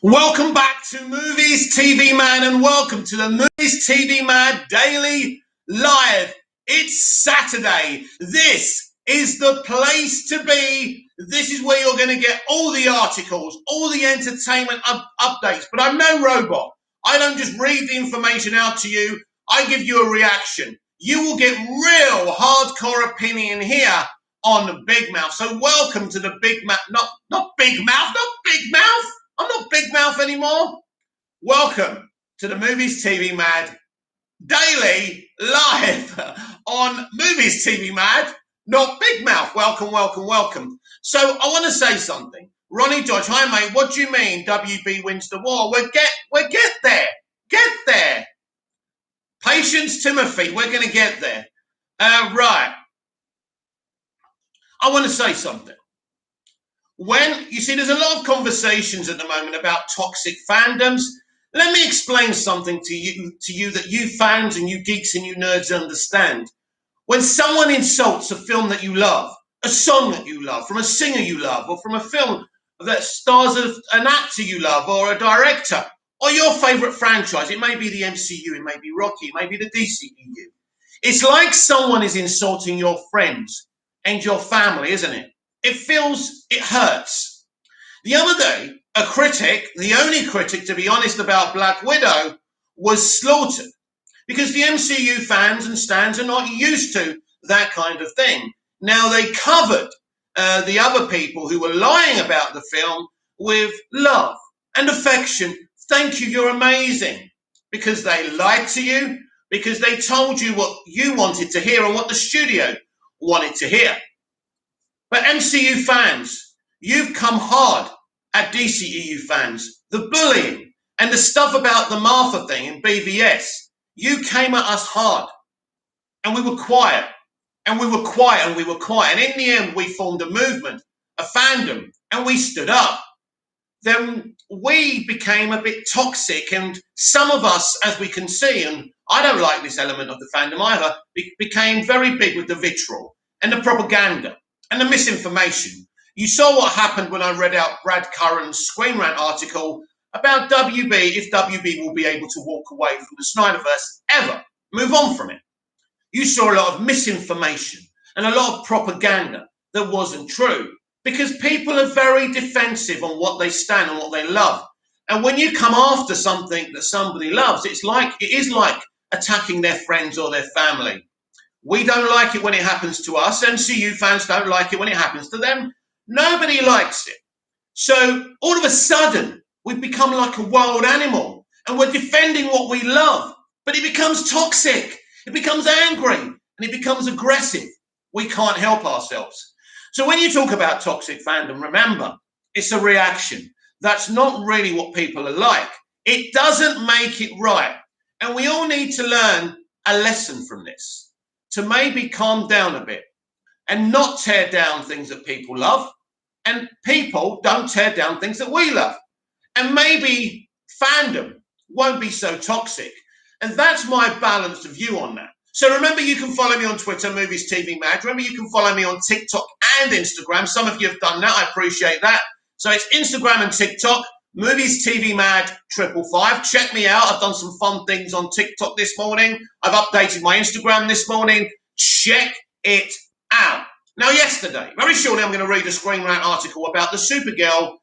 Welcome back to Movies TV Man, and welcome to the Movies TV Man Daily Live. It's Saturday. This is the place to be. This is where you're going to get all the articles, all the entertainment updates. But I'm no robot. I don't just read the information out to you. I give you a reaction. You will get real hardcore opinion here on Big Mouth. So welcome to the Big Mouth, not Big Mouth, not Big Mouth. I'm not Big Mouth anymore. Welcome to the Movies TV Mad Daily Live on Movies TV Mad, not Big Mouth. Welcome, welcome, welcome. So I want to say something. Ronnie Dodge, hi mate, what do you mean WB wins the war? We'll get there. Get there. Patience, Timothy, we're going to get there. Right. I want to say something. When you see, there's a lot of conversations at the moment about toxic fandoms. Let me explain something to you that you fans and you geeks and you nerds understand. When someone insults a film that you love, a song that you love, from a singer you love, or from a film that stars an actor you love, or a director, or your favorite franchise, it may be the MCU, it may be Rocky, it may be the DCEU. It's like someone is insulting your friends and your family, isn't it? It hurts. The other day, a critic, the only critic, to be honest, about Black Widow, was slaughtered because the MCU fans and stans are not used to that kind of thing. Now, they covered the other people who were lying about the film with love and affection. Thank you, you're amazing. Because they lied to you, because they told you what you wanted to hear and what the studio wanted to hear. But MCU fans, you've come hard at DCEU fans. The bullying and the stuff about the Martha thing in BVS, you came at us hard. And we were quiet. And we were quiet and we were quiet. And in the end, we formed a movement, a fandom, and we stood up. Then we became a bit toxic. And some of us, as we can see, and I don't like this element of the fandom either, became very big with the vitriol and the propaganda and the misinformation. You saw what happened when I read out Brad Curran's Screen Rant article about WB, if WB will be able to walk away from the Snyderverse ever, move on from it. You saw a lot of misinformation and a lot of propaganda that wasn't true because people are very defensive on what they stand and what they love. And when you come after something that somebody loves, it is like attacking their friends or their family. We don't like it when it happens to us. MCU fans don't like it when it happens to them. Nobody likes it. So all of a sudden, we've become like a wild animal and we're defending what we love. But it becomes toxic. It becomes angry and it becomes aggressive. We can't help ourselves. So when you talk about toxic fandom, remember, it's a reaction. That's not really what people are like. It doesn't make it right. And we all need to learn a lesson from this, to maybe calm down a bit and not tear down things that people love. And people don't tear down things that we love. And maybe fandom won't be so toxic. And that's my balanced view on that. So remember, you can follow me on Twitter, Movies TV Mad. Remember, you can follow me on TikTok and Instagram. Some of you have done that. I appreciate that. So it's Instagram and TikTok, Movies TV Mad 555. Check me out. I've done some fun things on TikTok this morning. I've updated my Instagram this morning. Check it out. Now, yesterday, very shortly, I'm going to read a Screen Rant article about the Supergirl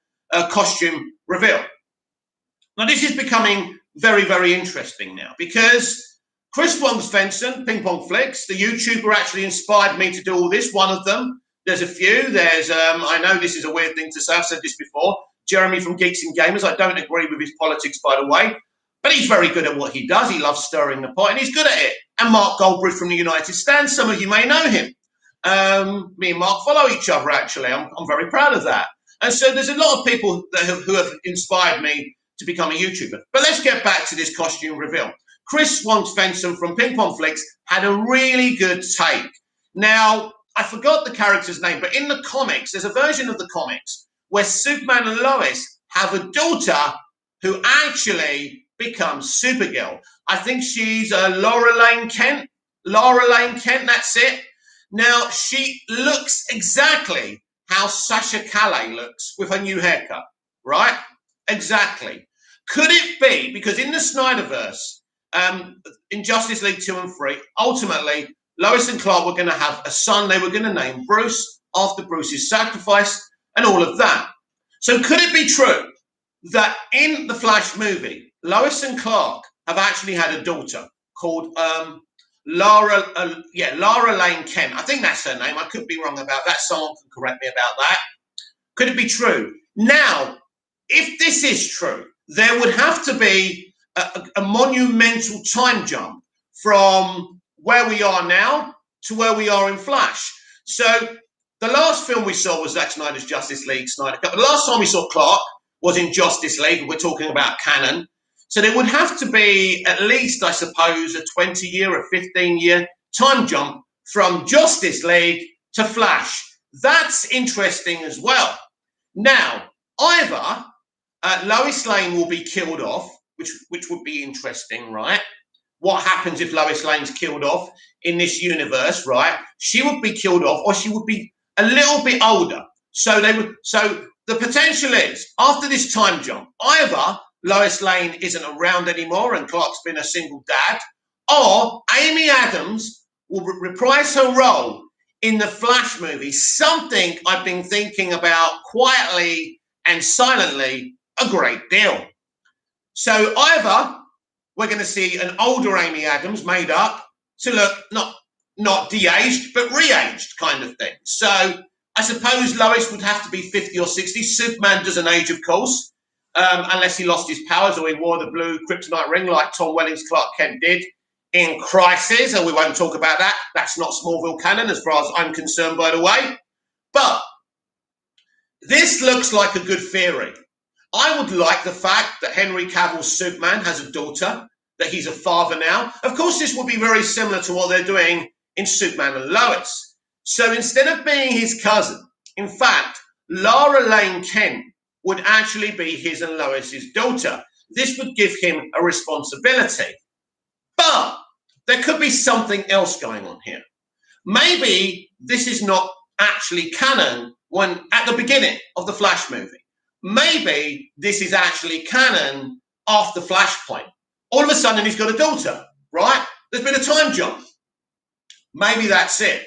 costume reveal. Now, this is becoming very, very interesting now because Chris Wong-Svensson, Ping Pong Flicks, the YouTuber, actually inspired me to do all this. One of them. There's a few. There's, I know this is a weird thing to say. I've said this before. Jeremy from Geeks and Gamers. I don't agree with his politics, by the way, but he's very good at what he does. He loves stirring the pot, and he's good at it. And Mark Goldbridge from the United Stands. Some of you may know him. Me and Mark follow each other, actually. I'm very proud of that. And so there's a lot of people who have inspired me to become a YouTuber. But let's get back to this costume reveal. Chris Wong-Svensson from Ping Pong Flicks had a really good take. Now, I forgot the character's name, but in the comics, there's a version of the comics where Superman and Lois have a daughter who actually becomes Supergirl. I think she's Laura Lane Kent. Laura Lane Kent, that's it. Now, she looks exactly how Sasha Calle looks with her new haircut, right? Exactly. Could it be because in the Snyderverse, in Justice League 2 and 3, ultimately Lois and Clark were going to have a son they were going to name Bruce after Bruce's sacrifice and all of that. So could it be true that in the Flash movie, Lois and Clark have actually had a daughter called Lara Lane Kent? I think that's her name. I could be wrong about that. Someone can correct me about that. Could it be true? Now, if this is true, there would have to be a monumental time jump from where we are now to where we are in Flash. So the last film we saw was Zack Snyder's Justice League Snyder Cut. The last time we saw Clark was in Justice League. We're talking about canon. So there would have to be at least, I suppose, a 20-year, a 15-year time jump from Justice League to Flash. That's interesting as well. Now, either Lois Lane will be killed off, which would be interesting, right? What happens if Lois Lane's killed off in this universe, right? She would be killed off, or she would be a little bit older. So the potential is after this time jump, either Lois Lane isn't around anymore and Clark's been a single dad, or Amy Adams will reprise her role in the Flash movie. Something I've been thinking about quietly and silently a great deal. So either we're going to see an older Amy Adams made up to look not de-aged, but re-aged kind of thing. So I suppose Lois would have to be 50 or 60. Superman doesn't age, of course, unless he lost his powers or he wore the blue kryptonite ring like Tom Welling's Clark Kent did in Crisis, and we won't talk about that. That's not Smallville canon as far as I'm concerned, by the way. But this looks like a good theory. I would like the fact that Henry Cavill's Superman has a daughter, that he's a father now. Of course, this will be very similar to what they're doing in Superman and Lois. So instead of being his cousin, in fact, Lara Lane Kent would actually be his and Lois's daughter. This would give him a responsibility. But there could be something else going on here. Maybe this is not actually canon when at the beginning of the Flash movie. Maybe this is actually canon after Flashpoint. All of a sudden, he's got a daughter, right? There's been a time jump. Maybe that's it.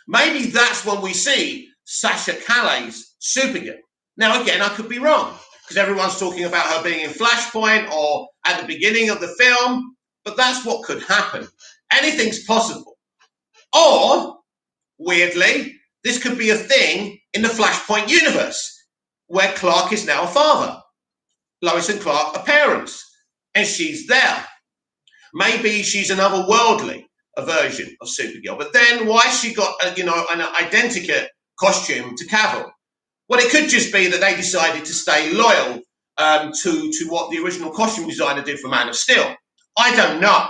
Maybe that's when we see Sasha Calle's Supergirl. Now, again, I could be wrong because everyone's talking about her being in Flashpoint or at the beginning of the film, but that's what could happen. Anything's possible. Or, weirdly, this could be a thing in the Flashpoint universe where Clark is now a father. Lois and Clark are parents, and she's there. Maybe she's an otherworldly version of Supergirl. But then why has she got an identical costume to Cavill? Well, it could just be that they decided to stay loyal to what the original costume designer did for Man of Steel. I don't know.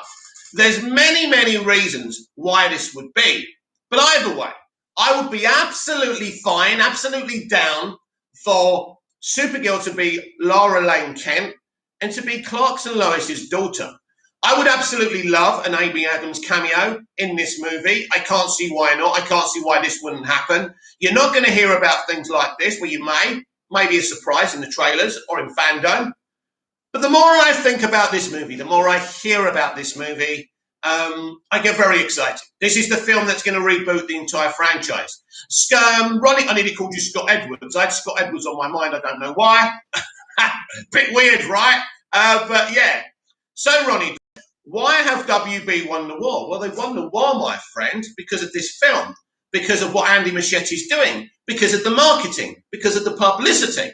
There's many reasons why this would be. But either way, I would be absolutely fine, absolutely down for Supergirl to be Lara Lane Kent and to be Clark's and Lois's daughter. I would absolutely love an Amy Adams cameo in this movie. I can't see why not. I can't see why this wouldn't happen. You're not going to hear about things like this, where you maybe a surprise in the trailers or in fandom. But the more I think about this movie, the more I hear about this movie, I get very excited. This is the film that's going to reboot the entire franchise. Ronnie, I nearly called you Scott Edwards. I had Scott Edwards on my mind. I don't know why. Bit weird, right? But yeah. So, Ronnie, why have WB won the war? Well, they won the war, my friend, because of this film, because of what Andy Muschietti's doing, because of the marketing, because of the publicity.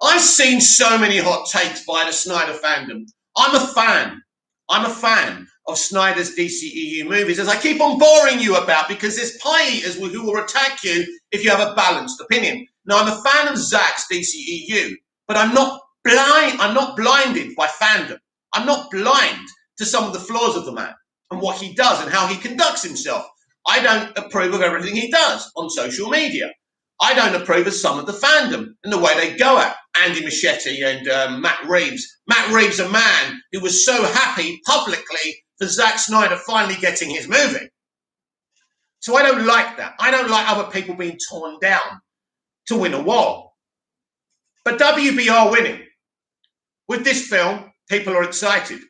I've seen so many hot takes by the Snyder fandom. I'm a fan of Snyder's DCEU movies, as I keep on boring you about, because there's pie eaters who will attack you if you have a balanced opinion. Now, I'm a fan of Zack's DCEU, but I'm not blinded by fandom. I'm not blind to some of the flaws of the man and what he does and how he conducts himself. I don't approve of everything he does on social media. I don't approve of some of the fandom and the way they go at Andy Muschietti and Matt Reeves. Matt Reeves, a man who was so happy publicly for Zack Snyder finally getting his movie. So I don't like that. I don't like other people being torn down to win a war. But WB are winning. With this film, people are excited.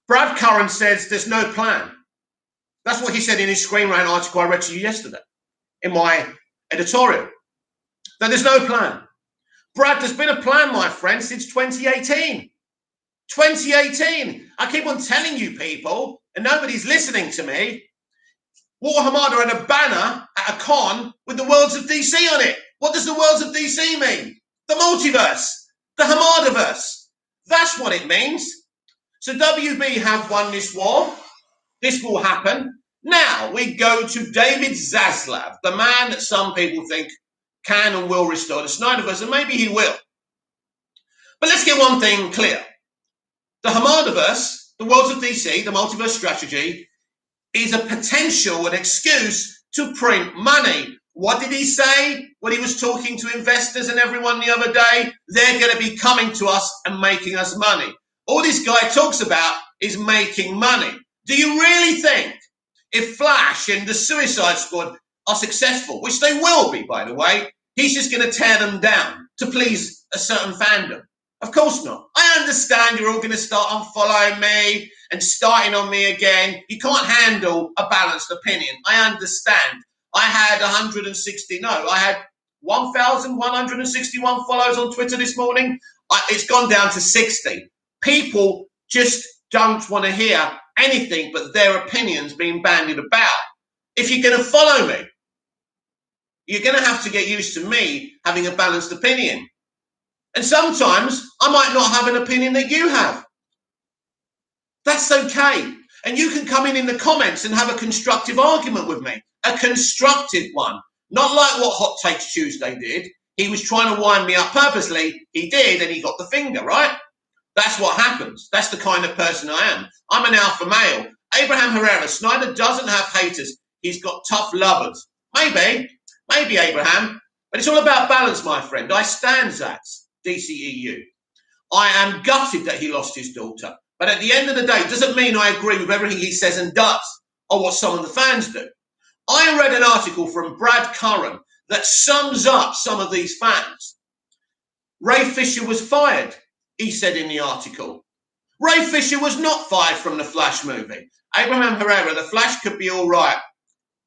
Brad Curran says there's no plan. That's what he said in his Screen Rant article I read to you yesterday in my editorial. That there's no plan. Brad, there's been a plan, my friend, since 2018. 2018. I keep on telling you people, and nobody's listening to me. Walter Hamada had a banner at a con with the Worlds of DC on it. What does the Worlds of DC mean? The multiverse, the Hamadaverse. That's what it means. So WB have won this war. This will happen. Now we go to David Zaslav, the man that some people think can and will restore the Snyderverse, and maybe he will. But let's get one thing clear. The Hamadaverse, the Worlds of DC, the multiverse strategy, is a potential, an excuse to print money. What did he say when he was talking to investors and everyone the other day? They're going to be coming to us and making us money. All this guy talks about is making money. Do you really think if Flash and the Suicide Squad are successful, which they will be, by the way, he's just going to tear them down to please a certain fandom? Of course not. I understand you're all going to start unfollowing me and starting on me again. You can't handle a balanced opinion. I understand. I had 1,161 follows on Twitter this morning. It's gone down to 60. People just don't want to hear anything but their opinions being bandied about. If you're going to follow me, you're going to have to get used to me having a balanced opinion. And sometimes I might not have an opinion that you have. That's okay. And you can come in the comments and have a constructive argument with me. A constructive one. Not like what Hot Takes Tuesday did. He was trying to wind me up purposely. He did, and he got the finger, right? That's what happens. That's the kind of person I am. I'm an alpha male. Abraham Herrera, Snyder doesn't have haters. He's got tough lovers. Maybe Abraham. But it's all about balance, my friend. I stand that. DCEU. I am gutted that he lost his daughter. But at the end of the day, it doesn't mean I agree with everything he says and does or what some of the fans do. I read an article from Brad Curran that sums up some of these fans. Ray Fisher was fired, he said in the article. Ray Fisher was not fired from the Flash movie. Abraham Herrera, the Flash could be all right.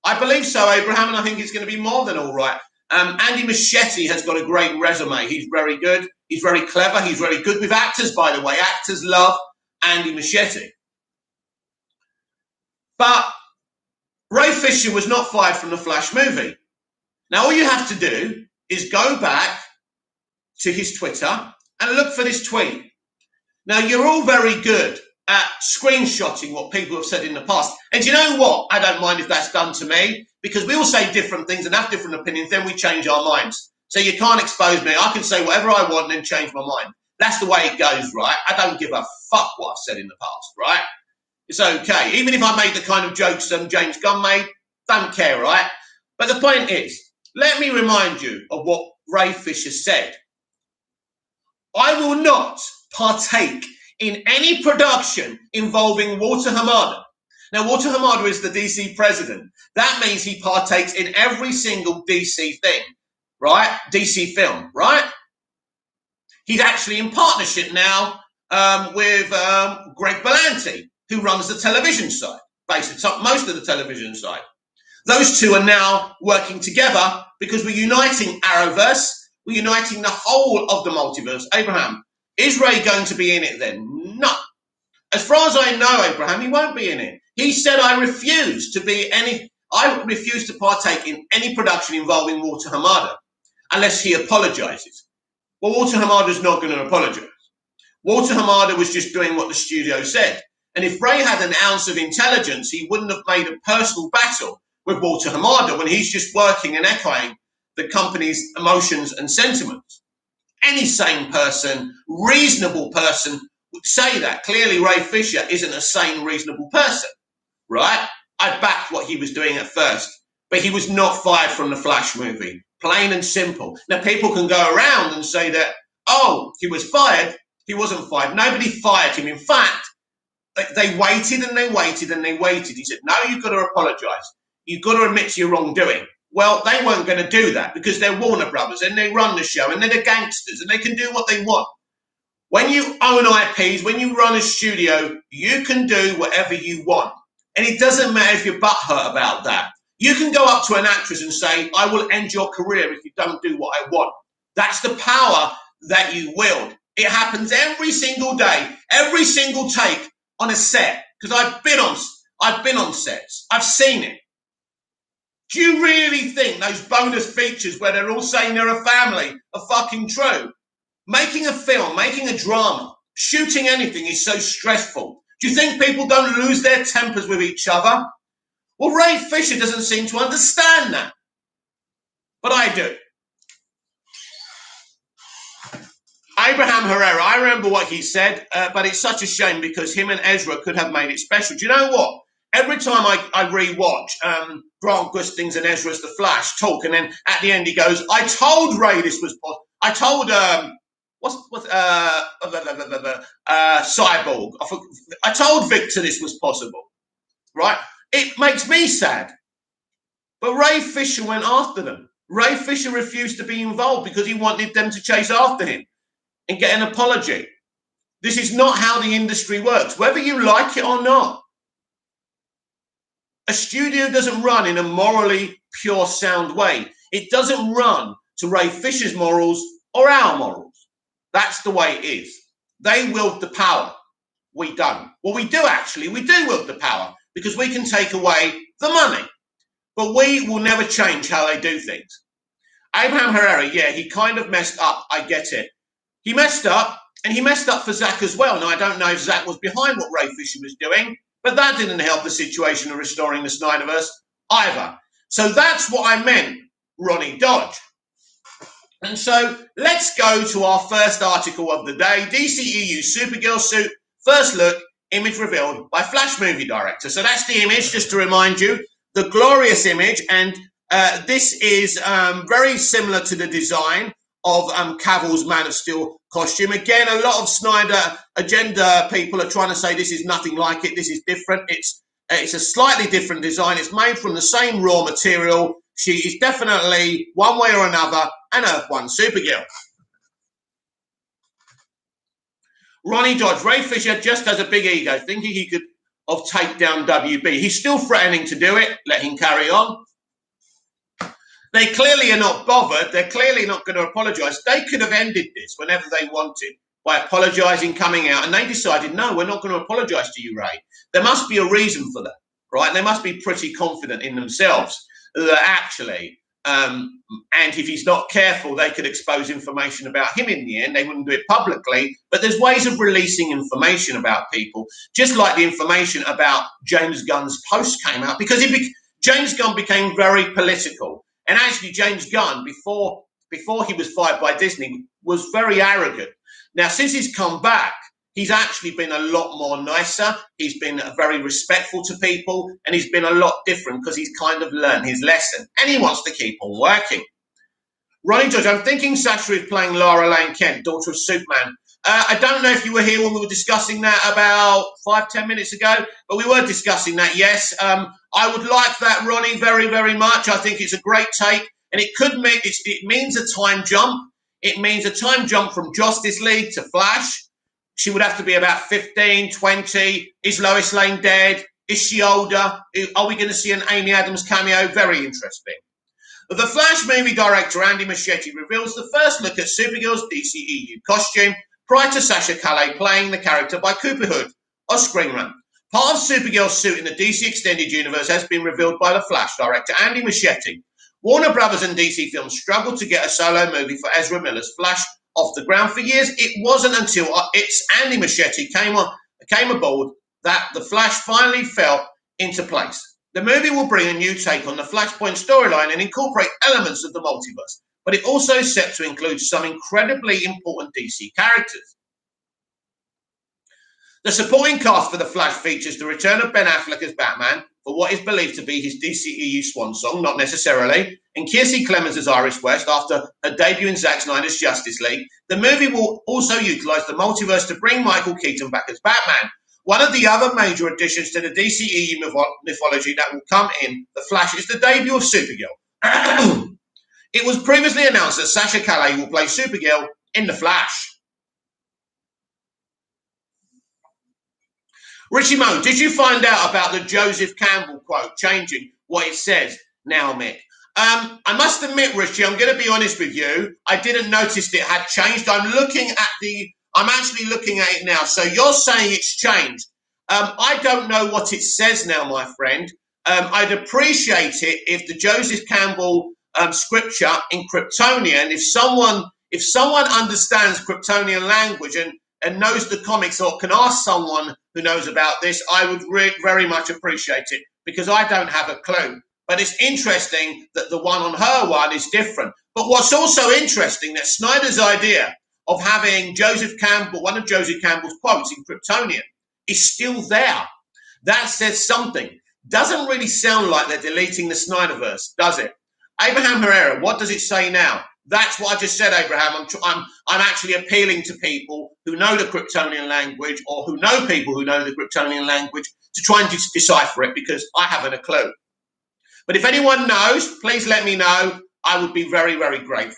I believe so, Abraham, and I think it's going to be more than all right. Andy Muschietti has got a great resume. He's very good. He's very clever. He's very good with actors, by the way. Actors love Andy Muschietti. But Ray Fisher was not fired from the Flash movie. Now, all you have to do is go back to his Twitter and look for this tweet. Now, you're all very good at screenshotting what people have said in the past. And do you know what? I don't mind if that's done to me, because we all say different things and have different opinions, then we change our minds. So you can't expose me. I can say whatever I want and then change my mind. That's the way it goes, right? I don't give a fuck what I've said in the past, right? It's okay. Even if I made the kind of jokes James Gunn made, don't care, right? But the point is, let me remind you of what Ray Fisher said. I will not partake in any production involving Walter Hamada. Now, Walter Hamada is the DC president. That means he partakes in every single DC thing, right? DC film, right? He's actually in partnership now with Greg Berlanti, who runs the television side, basically most of the television side. Those two are now working together because we're uniting Arrowverse. We're uniting the whole of the multiverse. Abraham, is Ray going to be in it then? No. As far as I know, Abraham, he won't be in it. He said, I refuse to partake in any production involving Walter Hamada unless he apologizes. Well, Walter Hamada is not going to apologize. Walter Hamada was just doing what the studio said. And if Ray had an ounce of intelligence, he wouldn't have made a personal battle with Walter Hamada when he's just working and echoing the company's emotions and sentiments. Any sane person, reasonable person would say that. Clearly, Ray Fisher isn't a sane, reasonable person, right? I backed what he was doing at first, but he was not fired from the Flash movie. Plain and simple. Now, people can go around and say that, oh, he was fired. He wasn't fired. Nobody fired him. In fact, they waited and they waited and they waited. He said, no, you've got to apologize. You've got to admit to your wrongdoing. Well, they weren't going to do that because they're Warner Brothers and they run the show and they're the gangsters and they can do what they want. When you own IPs, when you run a studio, you can do whatever you want. And it doesn't matter if you're butthurt about that. You can go up to an actress and say, I will end your career if you don't do what I want. That's the power that you wield. It happens every single day, every single take on a set. Because I've been on sets. I've seen it. Do you really think those bonus features where they're all saying they're a family are fucking true? Making a film, making a drama, shooting anything is so stressful. Do you think people don't lose their tempers with each other? Well, Ray Fisher doesn't seem to understand that. But I do. Abraham Herrera, I remember what he said, but it's such a shame because him and Ezra could have made it special. Do you know what? Every time I rewatch Grant Gusting's and Ezra's The Flash talk, and then at the end he goes, I told Ray this was possible. I told Cyborg. I told Victor this was possible, right? It makes me sad. But Ray Fisher went after them. Ray Fisher refused to be involved because he wanted them to chase after him and get an apology. This is not how the industry works, whether you like it or not. A studio doesn't run in a morally pure, sound way. It doesn't run to Ray Fisher's morals or our morals. That's the way it is. They wield the power. We don't. Well, we do actually. We do wield the power because we can take away the money. But we will never change how they do things. Abraham Herrera, yeah, he kind of messed up. I get it. He messed up, and he messed up for Zack as well. Now, I don't know if Zack was behind what Ray Fisher was doing, but that didn't help the situation of restoring the Snyderverse either. So that's what I meant, Ronnie Dodge. And so let's go to our first article of the day. DCEU Supergirl suit, first look, image revealed by Flash movie director. So that's the image, just to remind you, the glorious image. And this is very similar to the design of Cavill's Man of Steel costume. Again, a lot of Snyder agenda people are trying to say this is nothing like it. This is different. It's a slightly different design. It's made from the same raw material. She is definitely, one way or another, an Earth 1 Supergirl. Ronnie Dodge, Ray Fisher just has a big ego, thinking he could take down WB. He's still threatening to do it. Let him carry on. They clearly are not bothered. They're clearly not going to apologise. They could have ended this whenever they wanted by apologising, coming out, and they decided, no, we're not going to apologise to you, Ray. There must be a reason for that, right? And they must be pretty confident in themselves that actually, and if he's not careful, they could expose information about him in the end. They wouldn't do it publicly, but there's ways of releasing information about people, just like the information about James Gunn's post came out, because James Gunn became very political. And actually, James Gunn, before he was fired by Disney, was very arrogant. Now, since he's come back, he's actually been a lot more nicer. He's been very respectful to people, and he's been a lot different because he's kind of learned his lesson, and he wants to keep on working. Ronnie Dodge, I'm thinking Sasha is playing Lara Lane Kent, daughter of Superman. I don't know if you were here when we were discussing that about 5-10 minutes ago, but we were discussing that, yes. I would like that, Ronnie, very, very much. I think it's a great take, and it means a time jump. It means a time jump from Justice League to Flash. She would have to be about 15, 20. Is Lois Lane dead? Is she older? Are we going to see an Amy Adams cameo? Very interesting. The Flash movie director, Andy Muschietti, reveals the first look at Supergirl's DCEU costume prior to Sasha Calle playing the character by Cooper Hood or Screen Run. Part of Supergirl's suit in the DC Extended Universe has been revealed by the Flash director, Andy Muschietti. Warner Brothers and DC Films struggled to get a solo movie for Ezra Miller's Flash off the ground for years. It wasn't until Andy Muschietti came aboard that the Flash finally fell into place. The movie will bring a new take on the Flashpoint storyline and incorporate elements of the multiverse, but it also is set to include some incredibly important DC characters. The supporting cast for The Flash features the return of Ben Affleck as Batman for what is believed to be his DCEU swan song, not necessarily, and Kiersey Clemons as Iris West after her debut in Zack Snyder's Justice League. The movie will also utilize the multiverse to bring Michael Keaton back as Batman. One of the other major additions to the DCEU mythology that will come in The Flash is the debut of Supergirl. It was previously announced that Sasha Calle will play Supergirl in The Flash. Richie Mo, did you find out about the Joseph Campbell quote changing what it says now, Mick? I must admit, Richie, I'm going to be honest with you. I didn't notice it had changed. I'm actually looking at it now. So you're saying it's changed. I don't know what it says now, my friend. I'd appreciate it if the Joseph Campbell scripture in Kryptonian, if someone understands Kryptonian language and knows the comics or can ask someone who knows about this, I would very much appreciate it because I don't have a clue. But it's interesting that the one on her one is different. But what's also interesting that Snyder's idea of having Joseph Campbell, one of Joseph Campbell's quotes in Kryptonian, is still there. That says something. Doesn't really sound like they're deleting the Snyderverse, does it? Abraham Herrera, what does it say now? That's what I just said, Abraham. I'm actually appealing to people who know the Kryptonian language or who know people who know the Kryptonian language to try and decipher it because I haven't a clue. But if anyone knows, please let me know. I would be very, very grateful.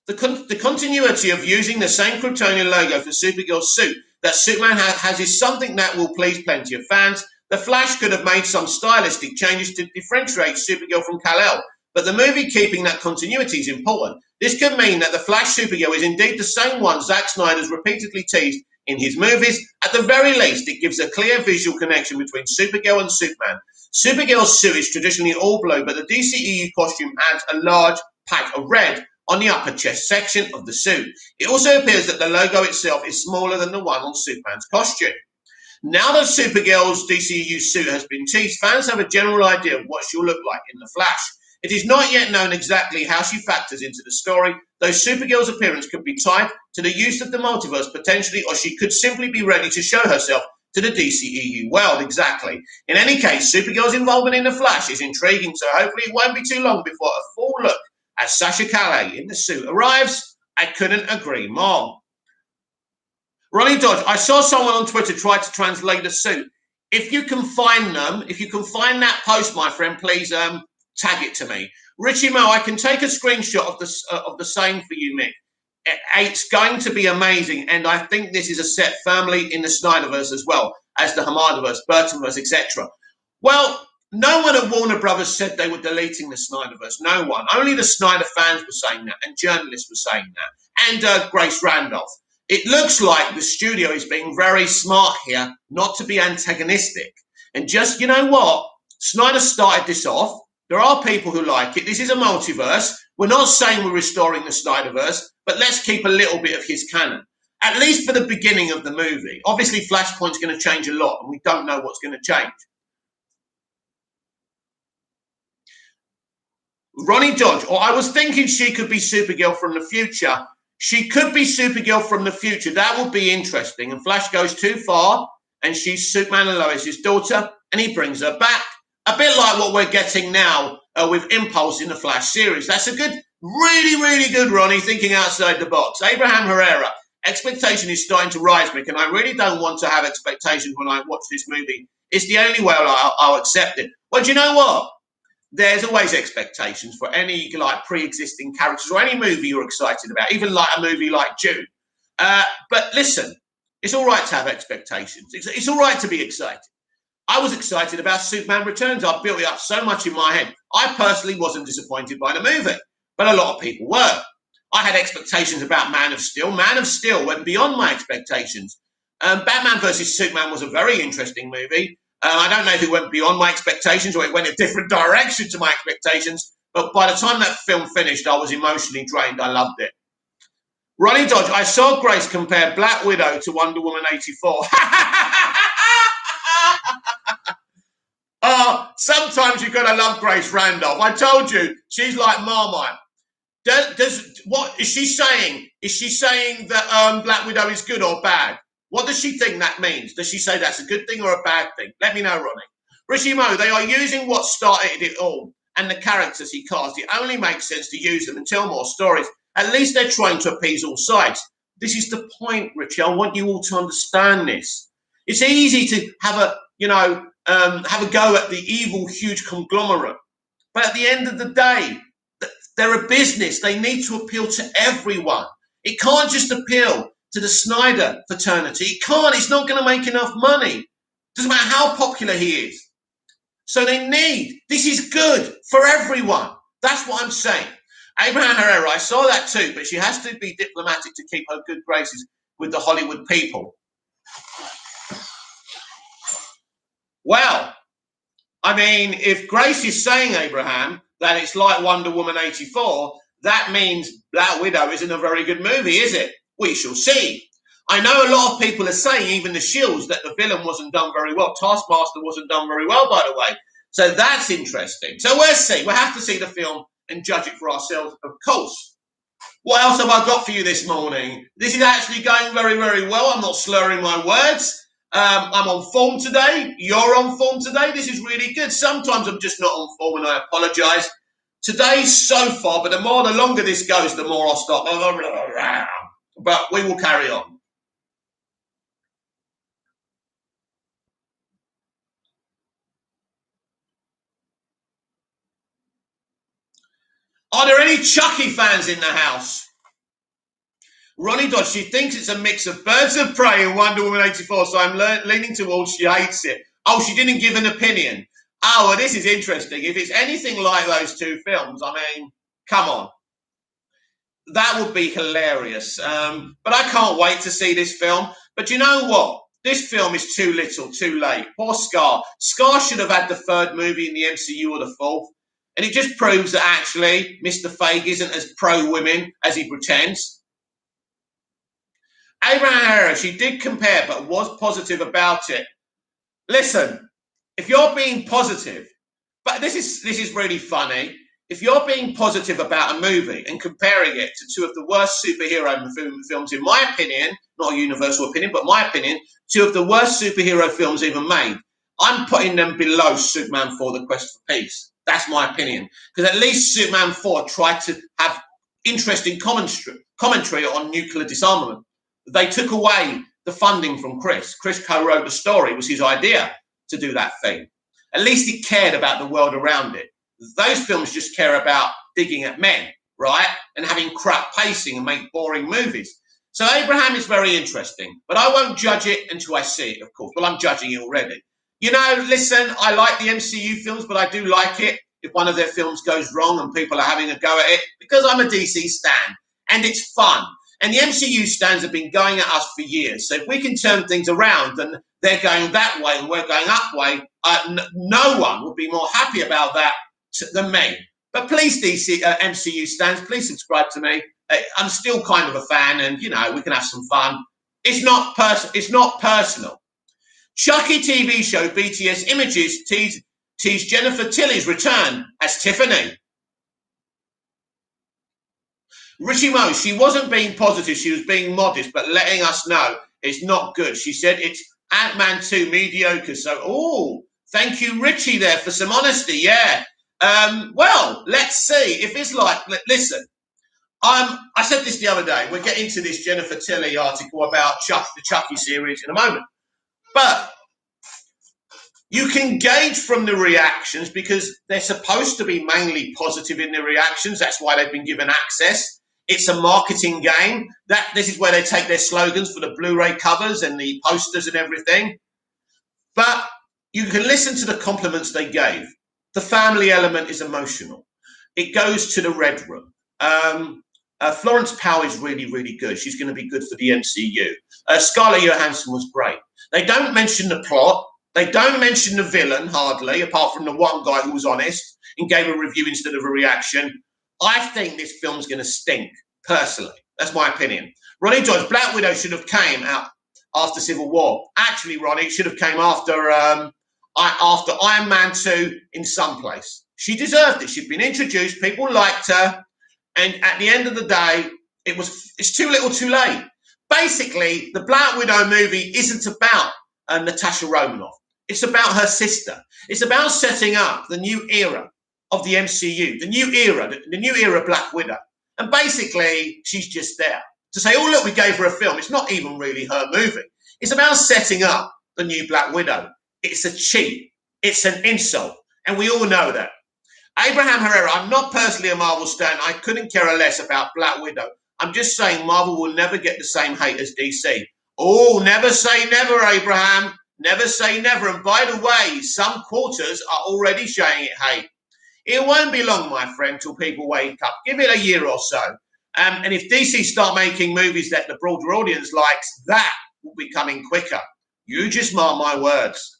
The continuity of using the same Kryptonian logo for Supergirl's suit that Superman has is something that will please plenty of fans. The Flash could have made some stylistic changes to differentiate Supergirl from Kal-El, but the movie keeping that continuity is important. This could mean that the Flash Supergirl is indeed the same one Zack Snyder's repeatedly teased in his movies. At the very least, it gives a clear visual connection between Supergirl and Superman. Supergirl's suit is traditionally all blue, but the DCEU costume adds a large pack of red on the upper chest section of the suit. It also appears that the logo itself is smaller than the one on Superman's costume. Now that Supergirl's DCEU suit has been teased, fans have a general idea of what she'll look like in The Flash. It is not yet known exactly how she factors into the story, though Supergirl's appearance could be tied to the use of the multiverse potentially, or she could simply be ready to show herself to the DCEU world, exactly. In any case, Supergirl's involvement in The Flash is intriguing, so hopefully it won't be too long before a full look at Sasha Calle in the suit arrives. I couldn't agree more. Ronnie Dodge, I saw someone on Twitter try to translate the suit. If you can find them, if you can find that post, my friend, please tag it to me. Richie Mo, I can take a screenshot of the same for you, Mick. It's going to be amazing, and I think this is a set firmly in the Snyderverse as well as the Hamadaverse, Burtonverse, etc. Well, no one at Warner Brothers said they were deleting the Snyderverse. No one. Only the Snyder fans were saying that, and journalists were saying that, and Grace Randolph. It looks like the studio is being very smart here, not to be antagonistic. And just, you know what? Snyder started this off. There are people who like it. This is a multiverse. We're not saying we're restoring the Snyderverse, but let's keep a little bit of his canon, at least for the beginning of the movie. Obviously, Flashpoint's going to change a lot, and we don't know what's going to change. Ronnie Dodge, or I was thinking she could be Supergirl from the future. She could be Supergirl from the future. That would be interesting. And Flash goes too far, and she's Superman and Lois' daughter, and he brings her back. A bit like what we're getting now with Impulse in the Flash series. That's a good, really, really good, Ronnie, thinking outside the box. Abraham Herrera, expectation is starting to rise, Mick, and I really don't want to have expectations when I watch this movie. It's the only way I'll accept it. Well, do you know what? There's always expectations for any like pre-existing characters or any movie you're excited about, even like a movie like Dune. But listen, it's all right to have expectations. It's all right to be excited. I was excited about Superman Returns. I built it up so much in my head. I personally wasn't disappointed by the movie, but a lot of people were. I had expectations about Man of Steel. Man of Steel went beyond my expectations. Batman vs. Superman was a very interesting movie. I don't know if it went beyond my expectations or it went a different direction to my expectations, but by the time that film finished, I was emotionally drained. I loved it. Ronnie Dodge, I saw Grace compare Black Widow to Wonder Woman 84. Sometimes you've got to love Grace Randolph. I told you, she's like Marmite. What is she saying? Is she saying that Black Widow is good or bad? What does she think that means? Does she say that's a good thing or a bad thing? Let me know, Ronnie. Richie Mo, they are using what started it all and the characters he cast. It only makes sense to use them and tell more stories. At least they're trying to appease all sides. This is the point, Richie. I want you all to understand this. It's easy to have a go at the evil, huge conglomerate. But at the end of the day, they're a business. They need to appeal to everyone. It can't just appeal to the Snyder fraternity. It can't. It's not going to make enough money. Doesn't matter how popular he is. So this is good for everyone. That's what I'm saying. Abraham Herrera, I saw that too, but she has to be diplomatic to keep her good graces with the Hollywood people. Well, I mean, if Grace is saying, Abraham, that it's like Wonder Woman 84, that means Black Widow isn't a very good movie, is it? We shall see. I know a lot of people are saying, even the shills, that the villain wasn't done very well. Taskmaster wasn't done very well, by the way. So that's interesting. So we'll see. We'll have to see the film and judge it for ourselves, of course. What else have I got for you this morning? This is actually going very, very well. I'm not slurring my words. I'm on form today. You're on form today. This is really good. Sometimes I'm just not on form and I apologise. Today's so far, but the longer this goes, the more I'll stop. But we will carry on. Are there any Chucky fans in the house? Ronnie Dodge, she thinks it's a mix of Birds of Prey and Wonder Woman 84, so I'm leaning towards she hates it. Oh, she didn't give an opinion. Oh, well, this is interesting. If it's anything like those two films, I mean, come on. That would be hilarious. But I can't wait to see this film. But you know what? This film is too little, too late. Poor Scar. Scar should have had the third movie in the MCU or the fourth. And it just proves that actually Mr. Feige isn't as pro-women as he pretends. Abraham Herrera, she did compare, but was positive about it. Listen, if you're being positive, but this is really funny. If you're being positive about a movie and comparing it to two of the worst superhero films, in my opinion, not a universal opinion, but my opinion, two of the worst superhero films even made, I'm putting them below Superman 4, The Quest for Peace. That's my opinion. Because at least Superman 4 tried to have interesting commentary on nuclear disarmament. They took away the funding from Chris. Chris co-wrote the story. It was his idea to do that thing. At least it cared about the world around it. Those films just care about digging at men, right? And having crap pacing and make boring movies. So Abraham is very interesting, but I won't judge it until I see it, of course. Well, I'm judging it already. You know, listen, I like the MCU films, but I do like it if one of their films goes wrong and people are having a go at it, because I'm a DC stan and it's fun. And the MCU stans have been going at us for years. So if we can turn things around and they're going that way and we're going that way, no one would be more happy about that than me. But please, MCU stans, please subscribe to me. I'm still kind of a fan, and you know we can have some fun. It's not personal. Chucky TV show BTS Images tease Jennifer Tilly's return as Tiffany. Richie Mo, she wasn't being positive, she was being modest, but letting us know it's not good. She said it's Ant-Man 2 mediocre. So, thank you, Richie, there for some honesty. Yeah. Well, let's see if it's like. Listen, I said this the other day. We'll get into this Jennifer Tilly article about the Chucky series in a moment, but you can gauge from the reactions because they're supposed to be mainly positive in the reactions. That's why they've been given access. It's a marketing game. This is where they take their slogans for the Blu-ray covers and the posters and everything. But you can listen to the compliments they gave. The family element is emotional. It goes to the Red Room. Florence Pugh is really, really good. She's going to be good for the MCU. Scarlett Johansson was great. They don't mention the plot. They don't mention the villain, hardly, apart from the one guy who was honest and gave a review instead of a reaction. I think this film's going to stink, personally. That's my opinion. Ronnie Dodge, Black Widow should have came out after Civil War. Actually, Ronnie, it should have came after Iron Man 2 in some place. She deserved it. She'd been introduced. People liked her. And at the end of the day, it's too little too late. Basically, the Black Widow movie isn't about Natasha Romanoff. It's about her sister. It's about setting up the new era of the MCU, the new era Black Widow. And basically, she's just there to say, oh, look, we gave her a film. It's not even really her movie. It's about setting up the new Black Widow. It's a cheat. It's an insult. And we all know that. Abraham Herrera, I'm not personally a Marvel stan. I couldn't care less about Black Widow. I'm just saying Marvel will never get the same hate as DC. Oh, never say never, Abraham. Never say never. And by the way, some quarters are already showing it hate. It won't be long, my friend, till people wake up. Give it a year or so. And if DC start making movies that the broader audience likes, that will be coming quicker. You just mark my words.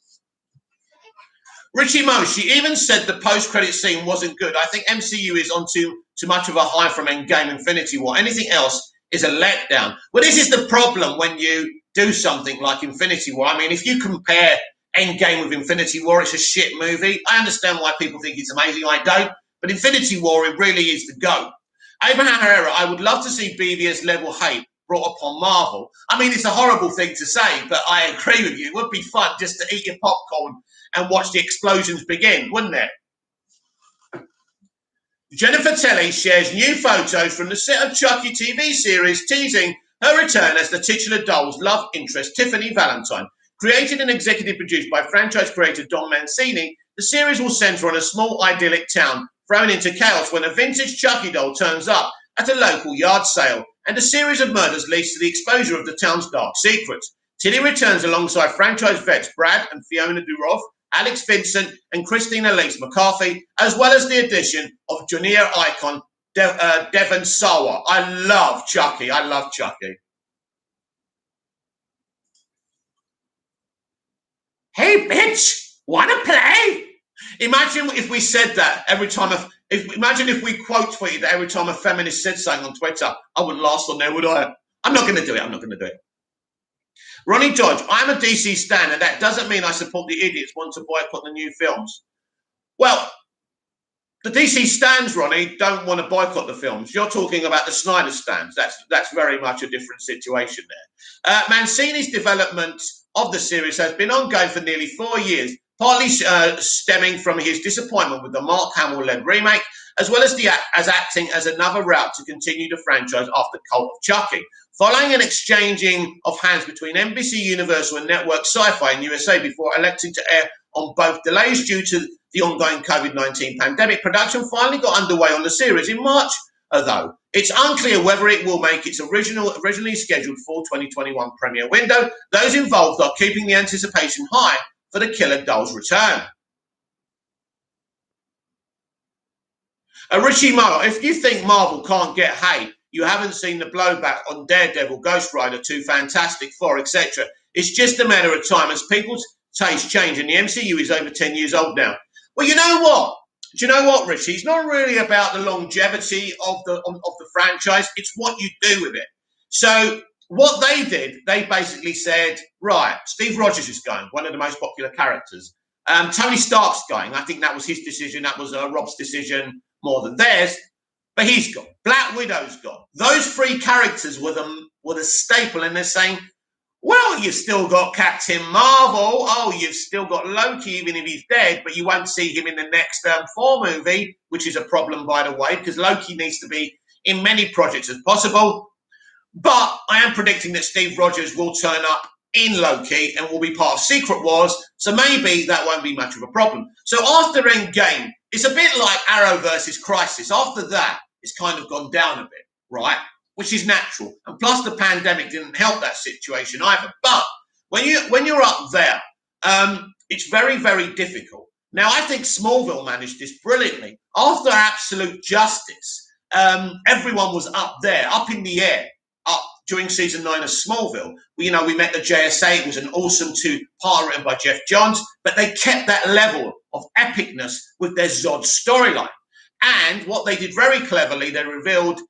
Richie Mo, she even said the post-credit scene wasn't good. I think MCU is on too much of a high from Endgame, Infinity War. Anything else is a letdown. Well, this is the problem when you do something like Infinity War. I mean, if you compare Endgame with Infinity War, it's a shit movie. I understand why people think it's amazing. I don't. But Infinity War, it really is the go. Abraham Herrera, I would love to see BVS level hate brought upon Marvel. I mean, it's a horrible thing to say, but I agree with you. It would be fun just to eat your popcorn and watch the explosions begin, wouldn't it? Jennifer Telly shares new photos from the set of Chucky TV series teasing her return as the titular doll's love interest, Tiffany Valentine. Created and executive produced by franchise creator Don Mancini, the series will centre on a small idyllic town thrown into chaos when a vintage Chucky doll turns up at a local yard sale, and a series of murders leads to the exposure of the town's dark secrets. Tilly returns alongside franchise vets Brad and Fiona Duroff, Alex Vincent and Christine Elise McCarthy, as well as the addition of junior icon Devon Sawa. I love Chucky. I love Chucky. Hey, bitch, wanna play? Imagine if we said that every time. Imagine if we quote tweeted that every time a feminist said something on Twitter. I wouldn't last on there, would I? I'm not going to do it. I'm not going to do it. Ronnie Dodge, I'm a DC stan, and that doesn't mean I support the idiots want to boycott the new films. Well, the DC stans, Ronnie, don't want to boycott the films. You're talking about the Snyder stans. That's very much a different situation there. Mancini's development of the series has been ongoing for nearly 4 years, partly stemming from his disappointment with the Mark Hamill-led remake, as well as acting as another route to continue the franchise after Cult of Chucky. Following an exchanging of hands between NBC Universal and Network Sci-Fi in USA before electing to air on both delays due to the ongoing COVID-19 pandemic, production finally got underway on the series in March, although it's unclear whether it will make its originally scheduled fall 2021 premiere window. Those involved are keeping the anticipation high for the Killer Doll's return. Richie Mo, if you think Marvel can't get hate, you haven't seen the blowback on Daredevil, Ghost Rider 2, Fantastic Four, etc. It's just a matter of time as people's tastes change, and the MCU is over 10 years old now. Well, you know what? Do you know what, Richie? It's not really about the longevity of the franchise. It's what you do with it. So what they did, they basically said, right, Steve Rogers is going, one of the most popular characters. Tony Stark's going. I think that was his decision. That was Rob's decision more than theirs. But he's gone. Black Widow's gone. Those three characters were the staple, and they're saying, well, you've still got Captain Marvel. Oh, you've still got Loki, even if he's dead, but you won't see him in the next Thor movie, which is a problem, by the way, because Loki needs to be in many projects as possible. But I am predicting that Steve Rogers will turn up in Loki and will be part of Secret Wars, so maybe that won't be much of a problem. So after Endgame, it's a bit like Arrow versus Crisis. After that, it's kind of gone down a bit, right? Which is natural. And plus the pandemic didn't help that situation either. But when you're up there, it's very, very difficult. Now, I think Smallville managed this brilliantly. After Absolute Justice, everyone was up there, up in the air, up during season 9 of Smallville. We met the JSA. It was an awesome two-part written by Jeff Johns, but they kept that level of epicness with their Zod storyline. And what they did very cleverly, they revealed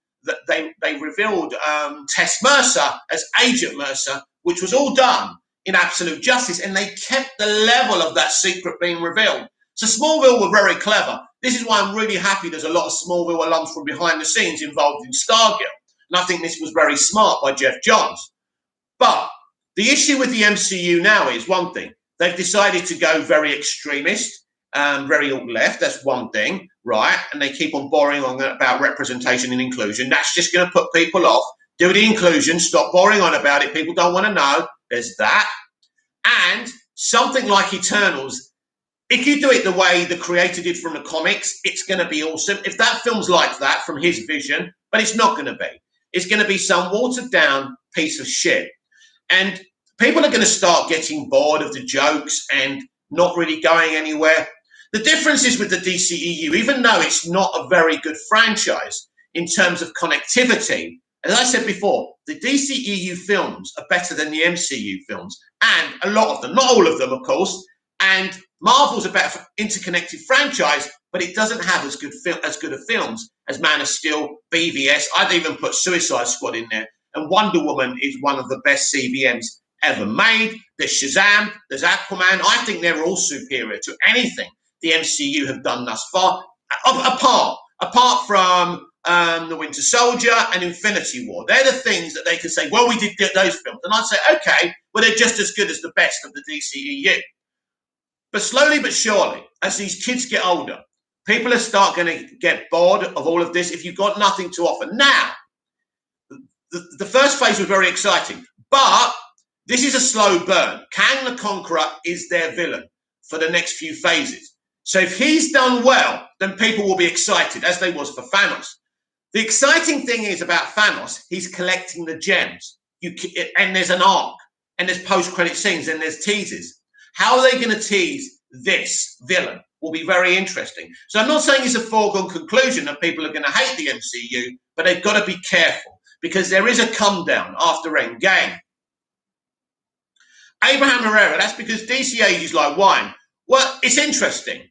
Tess Mercer as Agent Mercer, which was all done in Absolute Justice, and they kept the level of that secret being revealed. So Smallville were very clever. This is why I'm really happy there's a lot of Smallville alums from behind the scenes involved in Stargirl. And I think this was very smart by Jeff Johns. But the issue with the MCU now is one thing. They've decided to go very extremist, very alt-left. That's one thing, right? And they keep on boring on about representation and inclusion. That's just going to put people off. Do the inclusion. Stop boring on about it. People don't want to know. There's that. And something like Eternals, if you do it the way the creator did from the comics, it's going to be awesome. If that film's like that from his vision, but it's not going to be. is going to be some watered down piece of shit. And people are going to start getting bored of the jokes and not really going anywhere. The difference is with the DCEU, even though it's not a very good franchise in terms of connectivity, as I said before, the DCEU films are better than the MCU films, and a lot of them, not all of them, of course. And Marvel's a better interconnected franchise, but it doesn't have as good of films as Man of Steel, BVS. I'd even put Suicide Squad in there. And Wonder Woman is one of the best CVMs ever made. There's Shazam, there's Aquaman. I think they're all superior to anything the MCU have done thus far, apart from The Winter Soldier and Infinity War. They're the things that they can say, well, we did get those films. And I'd say, okay, well, they're just as good as the best of the DCEU. But slowly but surely, as these kids get older, people are start going to get bored of all of this if you've got nothing to offer. Now, the first phase was very exciting, but this is a slow burn. Kang the Conqueror is their villain for the next few phases. So if he's done well, then people will be excited, as they was for Thanos. The exciting thing is about Thanos, he's collecting the gems. And there's an arc, and there's post-credit scenes, and there's teasers. How are they going to tease this villain will be very interesting. So I'm not saying it's a foregone conclusion that people are going to hate the MCU, but they've got to be careful because there is a come down after Endgame. Abraham Herrera, that's because DC ages like wine. Well, it's interesting.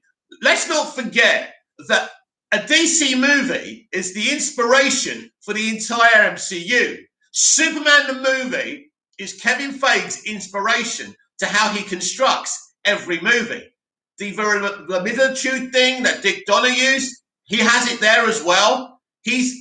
Let's not forget that a DC movie is the inspiration for the entire MCU. Superman the movie is Kevin Feige's inspiration to how he constructs every movie. The verisimilitude thing that Dick Donner used, he has it there as well. He's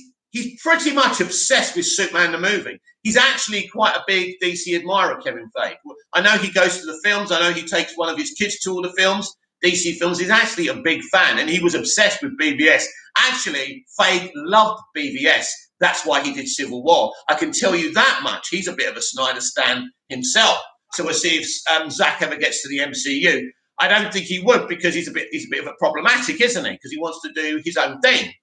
pretty much obsessed with Superman the movie. He's actually quite a big DC admirer, Kevin Feige. I know he goes to the films. I know he takes one of his kids to all the films, DC films. He's actually a big fan, and he was obsessed with BVS. Actually, Feige loved BVS. That's why he did Civil War. I can tell you that much. He's a bit of a Snyder stan himself. So we'll see if Zach ever gets to the MCU. I don't think he would because he's a bit of a problematic, isn't he? Because he wants to do his own thing.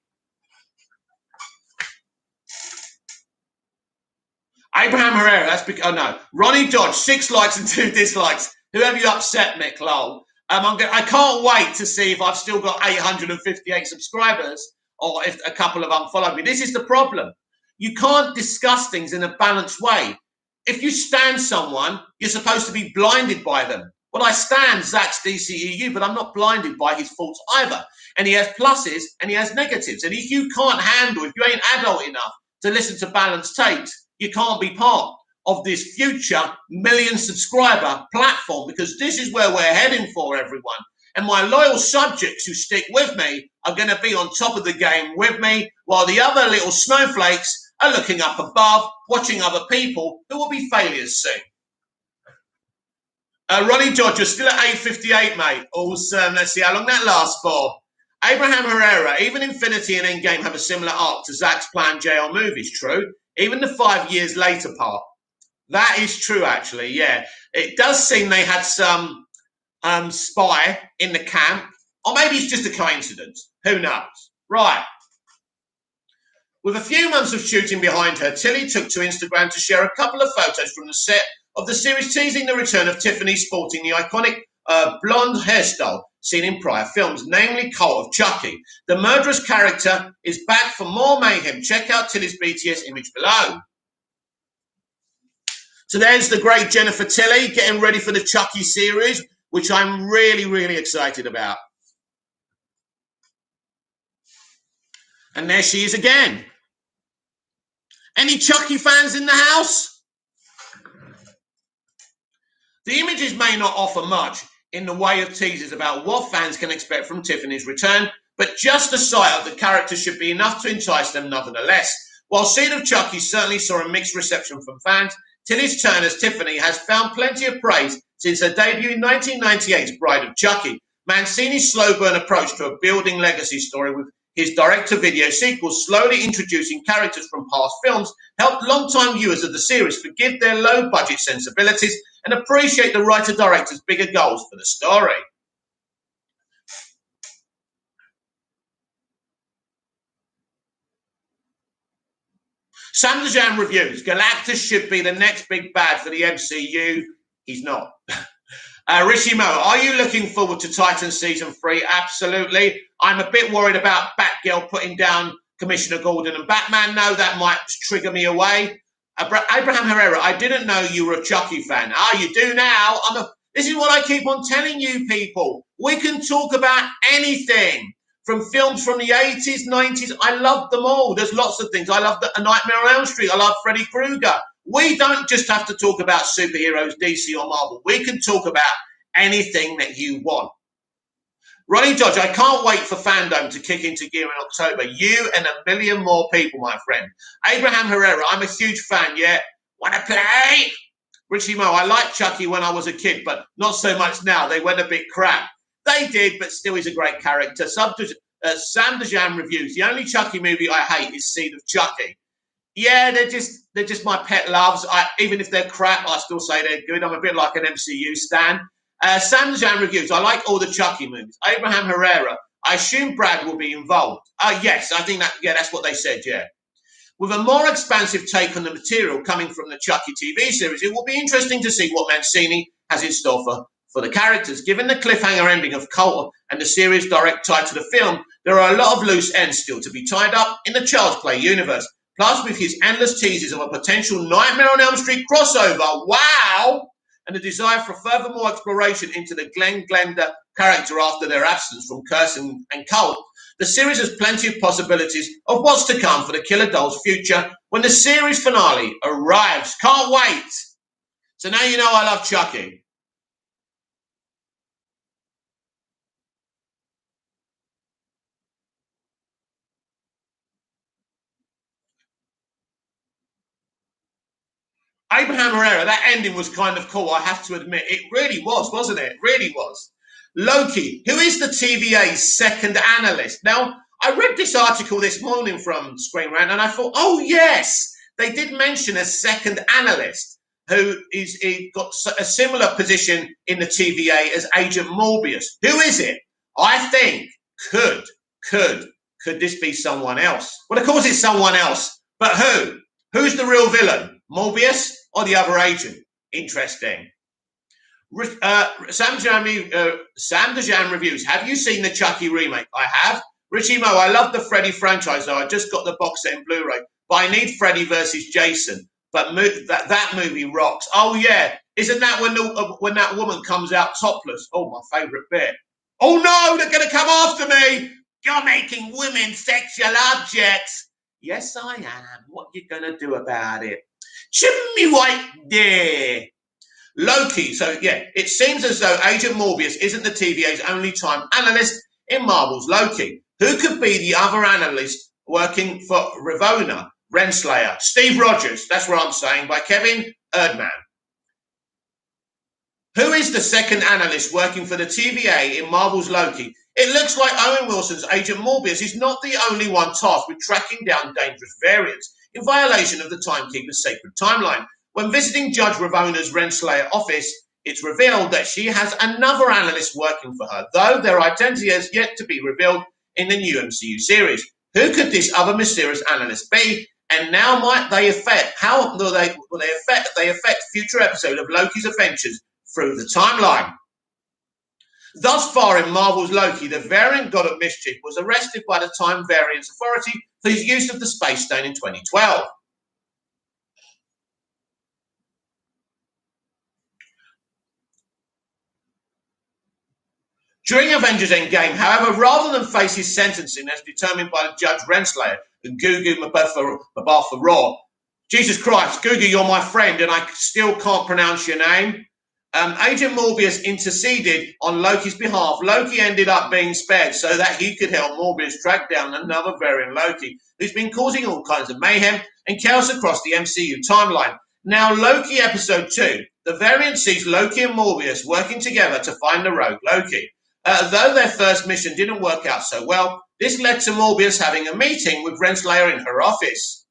Abraham Herrera, that's because, oh no. Ronnie Dodge, 6 likes and 2 dislikes. Whoever you upset, Mick, lol. I can't wait to see if I've still got 858 subscribers or if a couple have unfollowed me. This is the problem. You can't discuss things in a balanced way. If you stand someone, you're supposed to be blinded by them. Well, I stand Zach's DCEU, but I'm not blinded by his faults either. And he has pluses and he has negatives. And if you can't handle, if you ain't adult enough to listen to balanced takes, you can't be part of this future million subscriber platform because this is where we're heading for, everyone. And my loyal subjects who stick with me are going to be on top of the game with me, while the other little snowflakes are looking up above, watching other people who will be failures soon. Ronnie Dodger, still at 8:58, mate. Awesome. Let's see how long that lasts for. Abraham Herrera, even Infinity and Endgame have a similar arc to Zach's planned JL movies, true? Even the 5 years later part. That is true, actually, yeah. It does seem they had some spy in the camp, or maybe it's just a coincidence. Who knows? Right. With a few months of shooting behind her, Tilly took to Instagram to share a couple of photos from the set of the series, teasing the return of Tiffany sporting the iconic blonde hairstyle seen in prior films, namely Cult of Chucky. The murderous character is back for more mayhem. Check out Tilly's BTS image below. So there's the great Jennifer Tilly getting ready for the Chucky series, which I'm really, really excited about. And there she is again. Any Chucky fans in the house? The images may not offer much in the way of teasers about what fans can expect from Tiffany's return, but just the sight of the character should be enough to entice them nonetheless. While Seed of Chucky certainly saw a mixed reception from fans, Tilly's turn as Tiffany has found plenty of praise since her debut in 1998's Bride of Chucky. Mancini's slow burn approach to a building legacy story with his direct-to-video sequels slowly introducing characters from past films helped long-time viewers of the series forgive their low-budget sensibilities and appreciate the writer-director's bigger goals for the story. Sam the Jam reviews. Galactus should be the next big bad for the MCU. He's not. Rishi Mo, are you looking forward to Titans Season 3? Absolutely. I'm a bit worried about Batgirl putting down Commissioner Gordon and Batman. No, that might trigger me away. Abraham Herrera, I didn't know you were a Chucky fan. You do now. This is what I keep on telling you people. We can talk about anything. From films from the 80s, 90s, I love them all. There's lots of things. I love A Nightmare on Elm Street. I love Freddy Krueger. We don't just have to talk about superheroes, DC or Marvel. We can talk about anything that you want. Ronnie Dodge, I can't wait for fandom to kick into gear in October. You and a million more people, my friend. Abraham Herrera, I'm a huge fan, yeah. Wanna play? Richie Mo, I liked Chucky when I was a kid, but not so much now. They went a bit crap. They did, but still he's a great character. Sam DeJam reviews. The only Chucky movie I hate is Seed of Chucky. Yeah, they're just my pet loves. Even if they're crap, I still say they're good. I'm a bit like an MCU stan. Sam DeJam reviews. I like all the Chucky movies. Abraham Herrera. I assume Brad will be involved. Yes, I think that's what they said, yeah. With a more expansive take on the material coming from the Chucky TV series, it will be interesting to see what Mancini has in store for the characters. Given the cliffhanger ending of Cult and the series direct tie to the film, there are a lot of loose ends still to be tied up in the Child's Play universe. Plus, with his endless teases of a potential Nightmare on Elm Street crossover, wow! And the desire for furthermore exploration into the Glenn Glenda character after their absence from Curse and Cult, the series has plenty of possibilities of what's to come for the Killer Dolls' future when the series finale arrives. Can't wait! So now you know I love Chucky. Abraham Herrera, that ending was kind of cool, I have to admit. It really was, wasn't it? It really was. Loki, who is the TVA's second analyst? Now, I read this article this morning from Screen Rant and I thought, oh, yes, they did mention a second analyst who got a similar position in the TVA as Agent Morbius. Who is it? I think could this be someone else? Well, of course it's someone else, but who? Who's the real villain? Morbius or the other agent? Interesting. Sam DeJam reviews. Have you seen the Chucky remake? I have. Richie Mo, I love the Freddy franchise, though. I just got the box set in Blu-ray. But I need Freddy versus Jason. But that movie rocks. Oh, yeah. Isn't that when that woman comes out topless? Oh, my favourite bit. Oh, no, they're going to come after me. You're making women sexual objects. Yes, I am. What you going to do about it? Chimney White there. Loki. So, yeah, it seems as though Agent Morbius isn't the TVA's only time analyst in Marvel's Loki. Who could be the other analyst working for Ravonna Renslayer? Steve Rogers. That's what I'm saying, by Kevin Erdman. Who is the second analyst working for the TVA in Marvel's Loki? It looks like Owen Wilson's Agent Morbius is not the only one tasked with tracking down dangerous variants in violation of the Timekeeper's sacred timeline. When visiting Judge Ravonna's Renslayer office, it's revealed that she has another analyst working for her, though their identity has yet to be revealed in the new MCU series. Who could this other mysterious analyst be? And now might they affect they affect future episodes of Loki's adventures through the timeline? Thus far in Marvel's Loki, the variant god of mischief was arrested by the Time Variance Authority for his use of the Space Stone in 2012. During Avengers Endgame, however, rather than face his sentencing as determined by the Judge Renslayer and Gugu Mbatha Raw, Jesus Christ, Gugu, you're my friend, and I still can't pronounce your name. Agent Morbius interceded on Loki's behalf. Loki ended up being spared so that he could help Morbius track down another variant Loki who's been causing all kinds of mayhem and chaos across the MCU timeline. Now, Loki Episode 2. The variant sees Loki and Morbius working together to find the rogue Loki. Though their first mission didn't work out so well, this led to Morbius having a meeting with Renslayer in her office.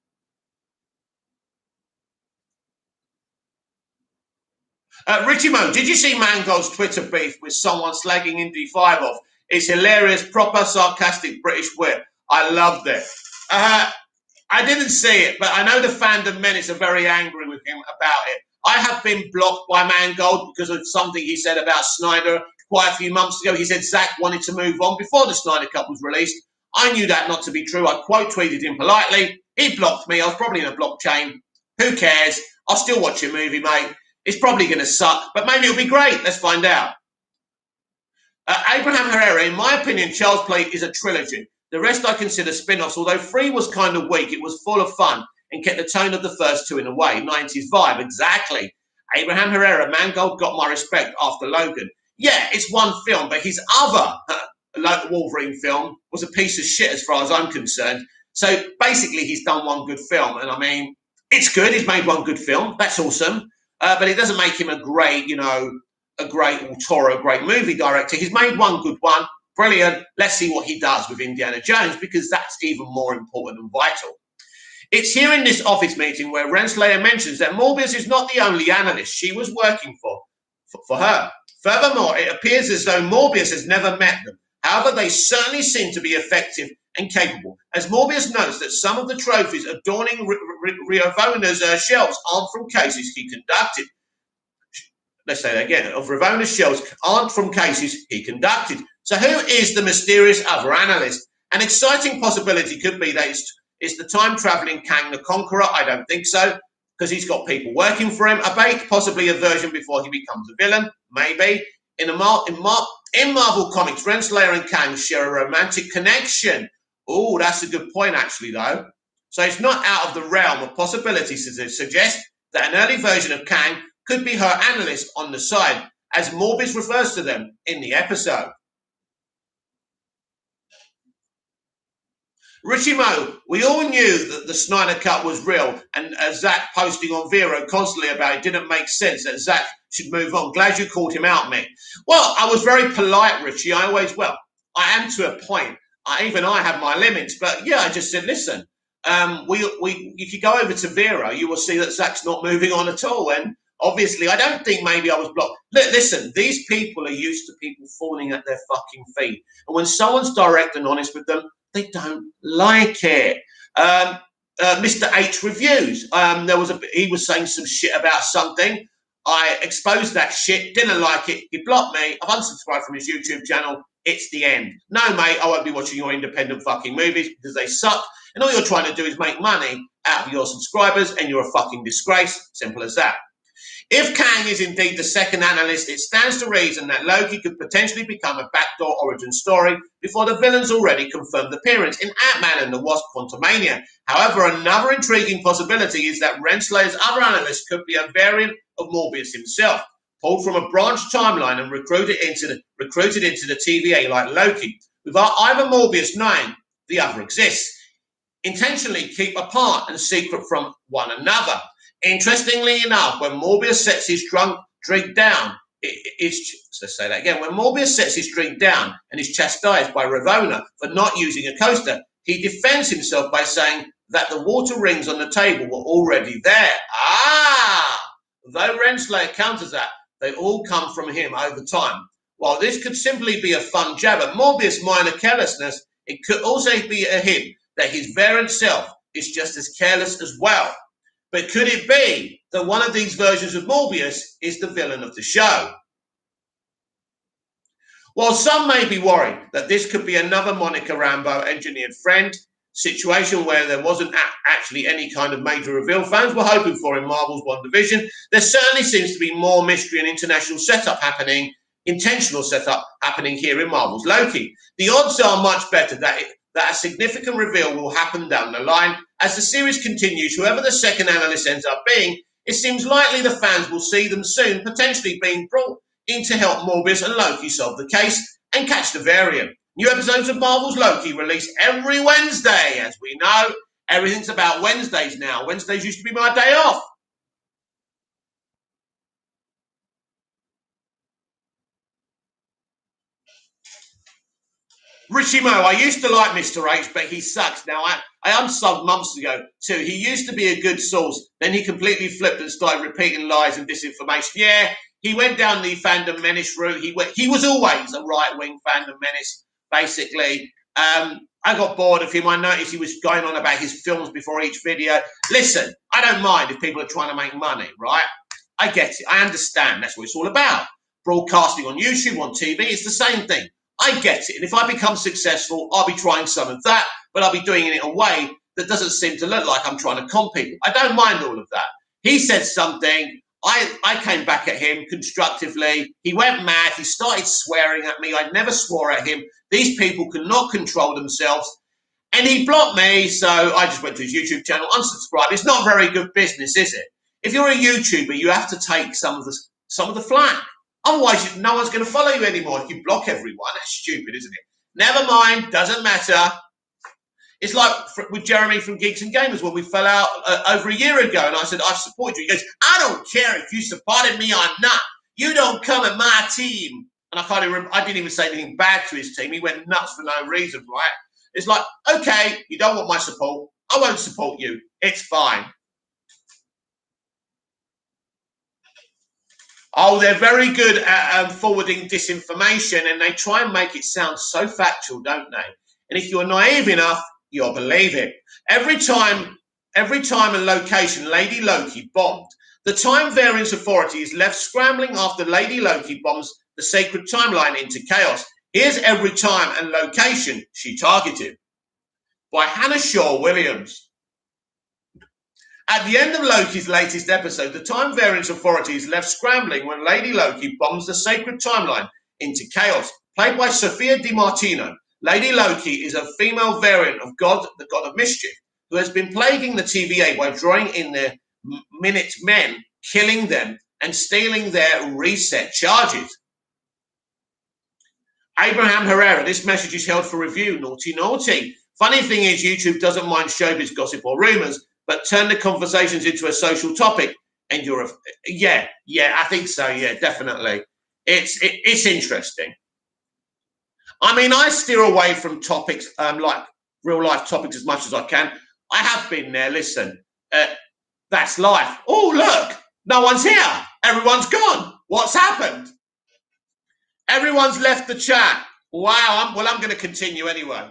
Richie Mo, did you see Mangold's Twitter beef with someone slagging Indy 5 off? It's hilarious, proper sarcastic British wit. I loved it. I didn't see it, but I know the fandom menace are very angry with him about it. I have been blocked by Mangold because of something he said about Snyder quite a few months ago. He said Zack wanted to move on before the Snyder Cut was released. I knew that not to be true. I quote tweeted him politely. He blocked me. I was probably in a blockchain. Who cares? I'll still watch your movie, mate. It's probably going to suck, but maybe it'll be great. Let's find out. Abraham Herrera, in my opinion, Child's Play is a trilogy. The rest I consider spin-offs. Although 3 was kind of weak, it was full of fun and kept the tone of the first 2 in a way. 90s vibe, exactly. Abraham Herrera, Mangold got my respect after Logan. Yeah, it's one film, but his other Wolverine film was a piece of shit as far as I'm concerned. So basically, he's done one good film, and I mean, it's good. He's made one good film. That's awesome, but it doesn't make him a great, a great auteur, a great movie director. He's made one good one. Brilliant. Let's see what he does with Indiana Jones, because that's even more important and vital. It's here in this office meeting where Renslayer mentions that Morbius is not the only analyst she was working for her. Furthermore, it appears as though Morbius has never met them. However, they certainly seem to be effective and capable, as Morbius notes that some of the trophies adorning Ravona's shelves aren't from cases he conducted. Let's say that again. Of Ravona's shelves aren't from cases he conducted. So who is the mysterious other analyst? An exciting possibility could be that it's the time-traveling Kang the Conqueror. I don't think so, because he's got people working for him. A bait, possibly a version before he becomes a villain, maybe. In Marvel Comics, Renslayer and Kang share a romantic connection. Oh, that's a good point, actually, though. So it's not out of the realm of possibilities to suggest that an early version of Kang could be her analyst on the side, as Morbius refers to them in the episode. Richie Mo, we all knew that the Snyder Cut was real, and Zack posting on Vero constantly about it didn't make sense, that Zack should move on. Glad you called him out, mate. Well, I was very polite, Richie. I am to a point. I have my limits, but yeah, I just said, listen, if you go over to Vero, you will see that Zack's not moving on at all, and obviously, I don't think maybe I was blocked. Listen, these people are used to people falling at their fucking feet, and when someone's direct and honest with them, they don't like it. Mr. H reviews. He was saying some shit about something. I exposed that shit. Didn't like it. He blocked me. I've unsubscribed from his YouTube channel. It's the end. No, mate, I won't be watching your independent fucking movies because they suck. And all you're trying to do is make money out of your subscribers, and you're a fucking disgrace. Simple as that. If Kang is indeed the second analyst, it stands to reason that Loki could potentially become a backdoor origin story before the villain's already confirmed appearance in Ant-Man and the Wasp: Quantumania. However, another intriguing possibility is that Renslayer's other analyst could be a variant of Morbius himself, pulled from a branched timeline and recruited into the TVA like Loki, without either Morbius knowing the other exists. Intentionally keep apart and secret from one another. Interestingly enough, when Morbius sets his drink down, let's say that again. When Morbius sets his drink down and is chastised by Ravonna for not using a coaster, he defends himself by saying that the water rings on the table were already there. Though Renslayer counters that, they all come from him over time. While this could simply be a fun jab at Morbius' minor carelessness, it could also be a hint that his variant self is just as careless as well. But could it be that one of these versions of Morbius is the villain of the show? While some may be worried that this could be another Monica Rambeau engineered friend situation where there wasn't actually any kind of major reveal fans were hoping for in Marvel's WandaVision, there certainly seems to be more mystery and intentional setup happening here in Marvel's Loki. The odds are much better that a significant reveal will happen down the line. As the series continues, whoever the second analyst ends up being, it seems likely the fans will see them soon potentially being brought in to help Morbius and Loki solve the case and catch the variant. New episodes of Marvel's Loki release every Wednesday. As we know, everything's about Wednesdays now. Wednesdays used to be my day off. Richie Mo, I used to like Mr. H, but he sucks now. I unsubbed months ago too. He used to be a good source. Then he completely flipped and started repeating lies and disinformation. Yeah, he went down the fandom menace route. He was always a right-wing fandom menace, basically. I got bored of him. I noticed he was going on about his films before each video. Listen, I don't mind if people are trying to make money, right? I get it. I understand. That's what it's all about. Broadcasting on YouTube, on TV, it's the same thing. I get it. And if I become successful, I'll be trying some of that, but I'll be doing it in a way that doesn't seem to look like I'm trying to con people. I don't mind all of that. He said something. I came back at him constructively. He went mad. He started swearing at me. I never swore at him. These people cannot control themselves. And he blocked me, so I just went to his YouTube channel, unsubscribed. It's not very good business, is it? If you're a YouTuber, you have to take some of the flack. Otherwise, no one's going to follow you anymore if you block everyone. That's stupid, isn't it? Never mind. Doesn't matter. It's like with Jeremy from Geeks and Gamers when we fell out over a year ago, and I said, I've supported you. He goes, I don't care if you supported me or not. You don't come at my team. And I didn't even say anything bad to his team. He went nuts for no reason, right? It's like, okay, you don't want my support. I won't support you. It's fine. Oh, they're very good at forwarding disinformation, and they try and make it sound so factual, don't they? And if you're naive enough, you'll believe it. Every time and location Lady Loki bombed, the Time Variance Authority is left scrambling after Lady Loki bombs the sacred timeline into chaos. Here's every time and location she targeted. By Hannah Shaw Williams. At the end of Loki's latest episode, the Time Variance Authority is left scrambling when Lady Loki bombs the sacred timeline into chaos. Played by Sophia DiMartino, Lady Loki is a female variant of God, the god of mischief, who has been plaguing the TVA by drawing in their Minutemen, killing them, and stealing their reset charges. Abraham Herrera, this message is held for review. Naughty, naughty. Funny thing is, YouTube doesn't mind showbiz gossip or rumors, but turn the conversations into a social topic. And yeah, I think so. Yeah, definitely. It's interesting. I mean, I steer away from topics like real life topics as much as I can. I have been there. Listen, that's life. Oh, look, no one's here. Everyone's gone. What's happened? Everyone's left the chat. Wow. I'm going to continue anyway.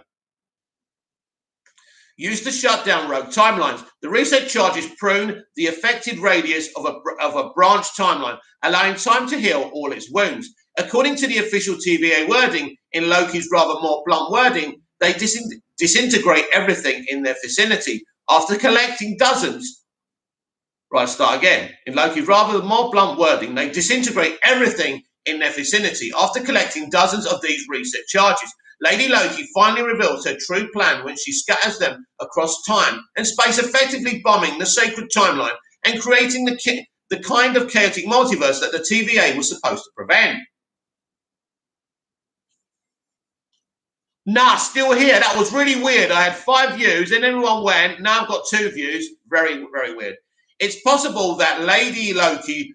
Used to shut down rogue timelines. The reset charges prune the affected radius of a branch timeline, allowing time to heal all its wounds. According to the official TVA wording, in Loki's rather more blunt wording, they disintegrate everything in their vicinity. After collecting dozens, right, start again. In Loki's rather more blunt wording, they disintegrate everything in their vicinity. After collecting dozens of these reset charges, Lady Loki finally reveals her true plan when she scatters them across time and space, effectively bombing the sacred timeline and creating the kind of chaotic multiverse that the TVA was supposed to prevent. Nah, still here. That was really weird. I had 5 views and everyone went. Now I've got 2 views. Very, very weird. It's possible that Lady Loki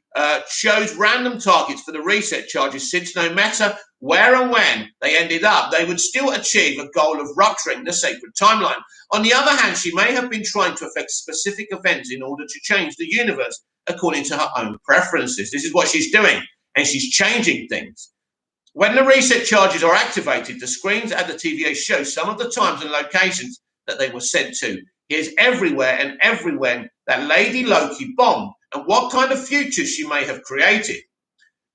chose random targets for the reset charges, since no matter where and when they ended up, they would still achieve a goal of rupturing the sacred timeline. On the other hand, she may have been trying to affect specific events in order to change the universe according to her own preferences. This is what she's doing, and she's changing things. When the reset charges are activated, the screens at the TVA show some of the times and locations that they were sent to. Here's everywhere and everywhere that Lady Loki bombed and what kind of future she may have created.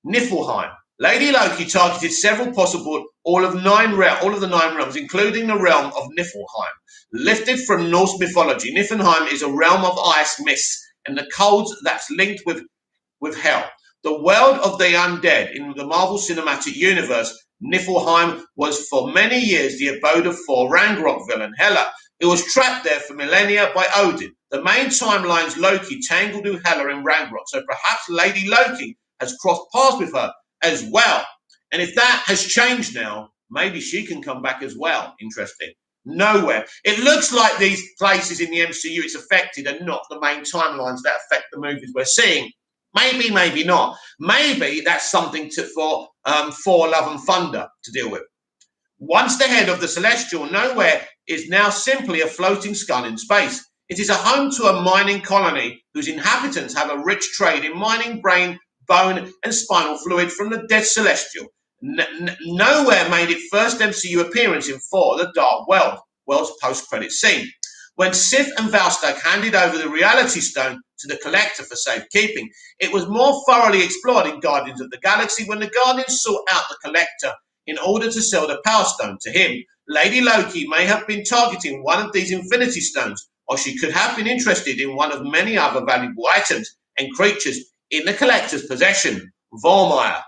Niflheim. Lady Loki targeted several possible, all of the 9 realms, including the realm of Niflheim. Lifted from Norse mythology, Niflheim is a realm of ice, mists, and the colds that's linked with hell. The world of the undead in the Marvel Cinematic Universe, Niflheim was for many years the abode of Thor Ragnarok villain Hela. It was trapped there for millennia by Odin. The main timeline's Loki tangled with Hela in Ragnarok, so perhaps Lady Loki has crossed paths with her as well. And if that has changed now, maybe she can come back as well. Interesting. Nowhere. It looks like these places in the MCU it's affected are not the main timelines that affect the movies we're seeing. Maybe, maybe not. Maybe that's something for Thor Love and Thunder to deal with. Once the head of the Celestial, Nowhere is now simply a floating skull in space. It is a home to a mining colony whose inhabitants have a rich trade in mining brain, bone, and spinal fluid from the dead Celestial. Nowhere made its first MCU appearance in Thor: The Dark World. world's post-credit scene. When Sif and Valstag handed over the Reality Stone to the Collector for safekeeping, it was more thoroughly explored in Guardians of the Galaxy when the Guardians sought out the Collector in order to sell the Power Stone to him. Lady Loki may have been targeting one of these Infinity Stones, or she could have been interested in one of many other valuable items and creatures in the Collector's possession. Vormir.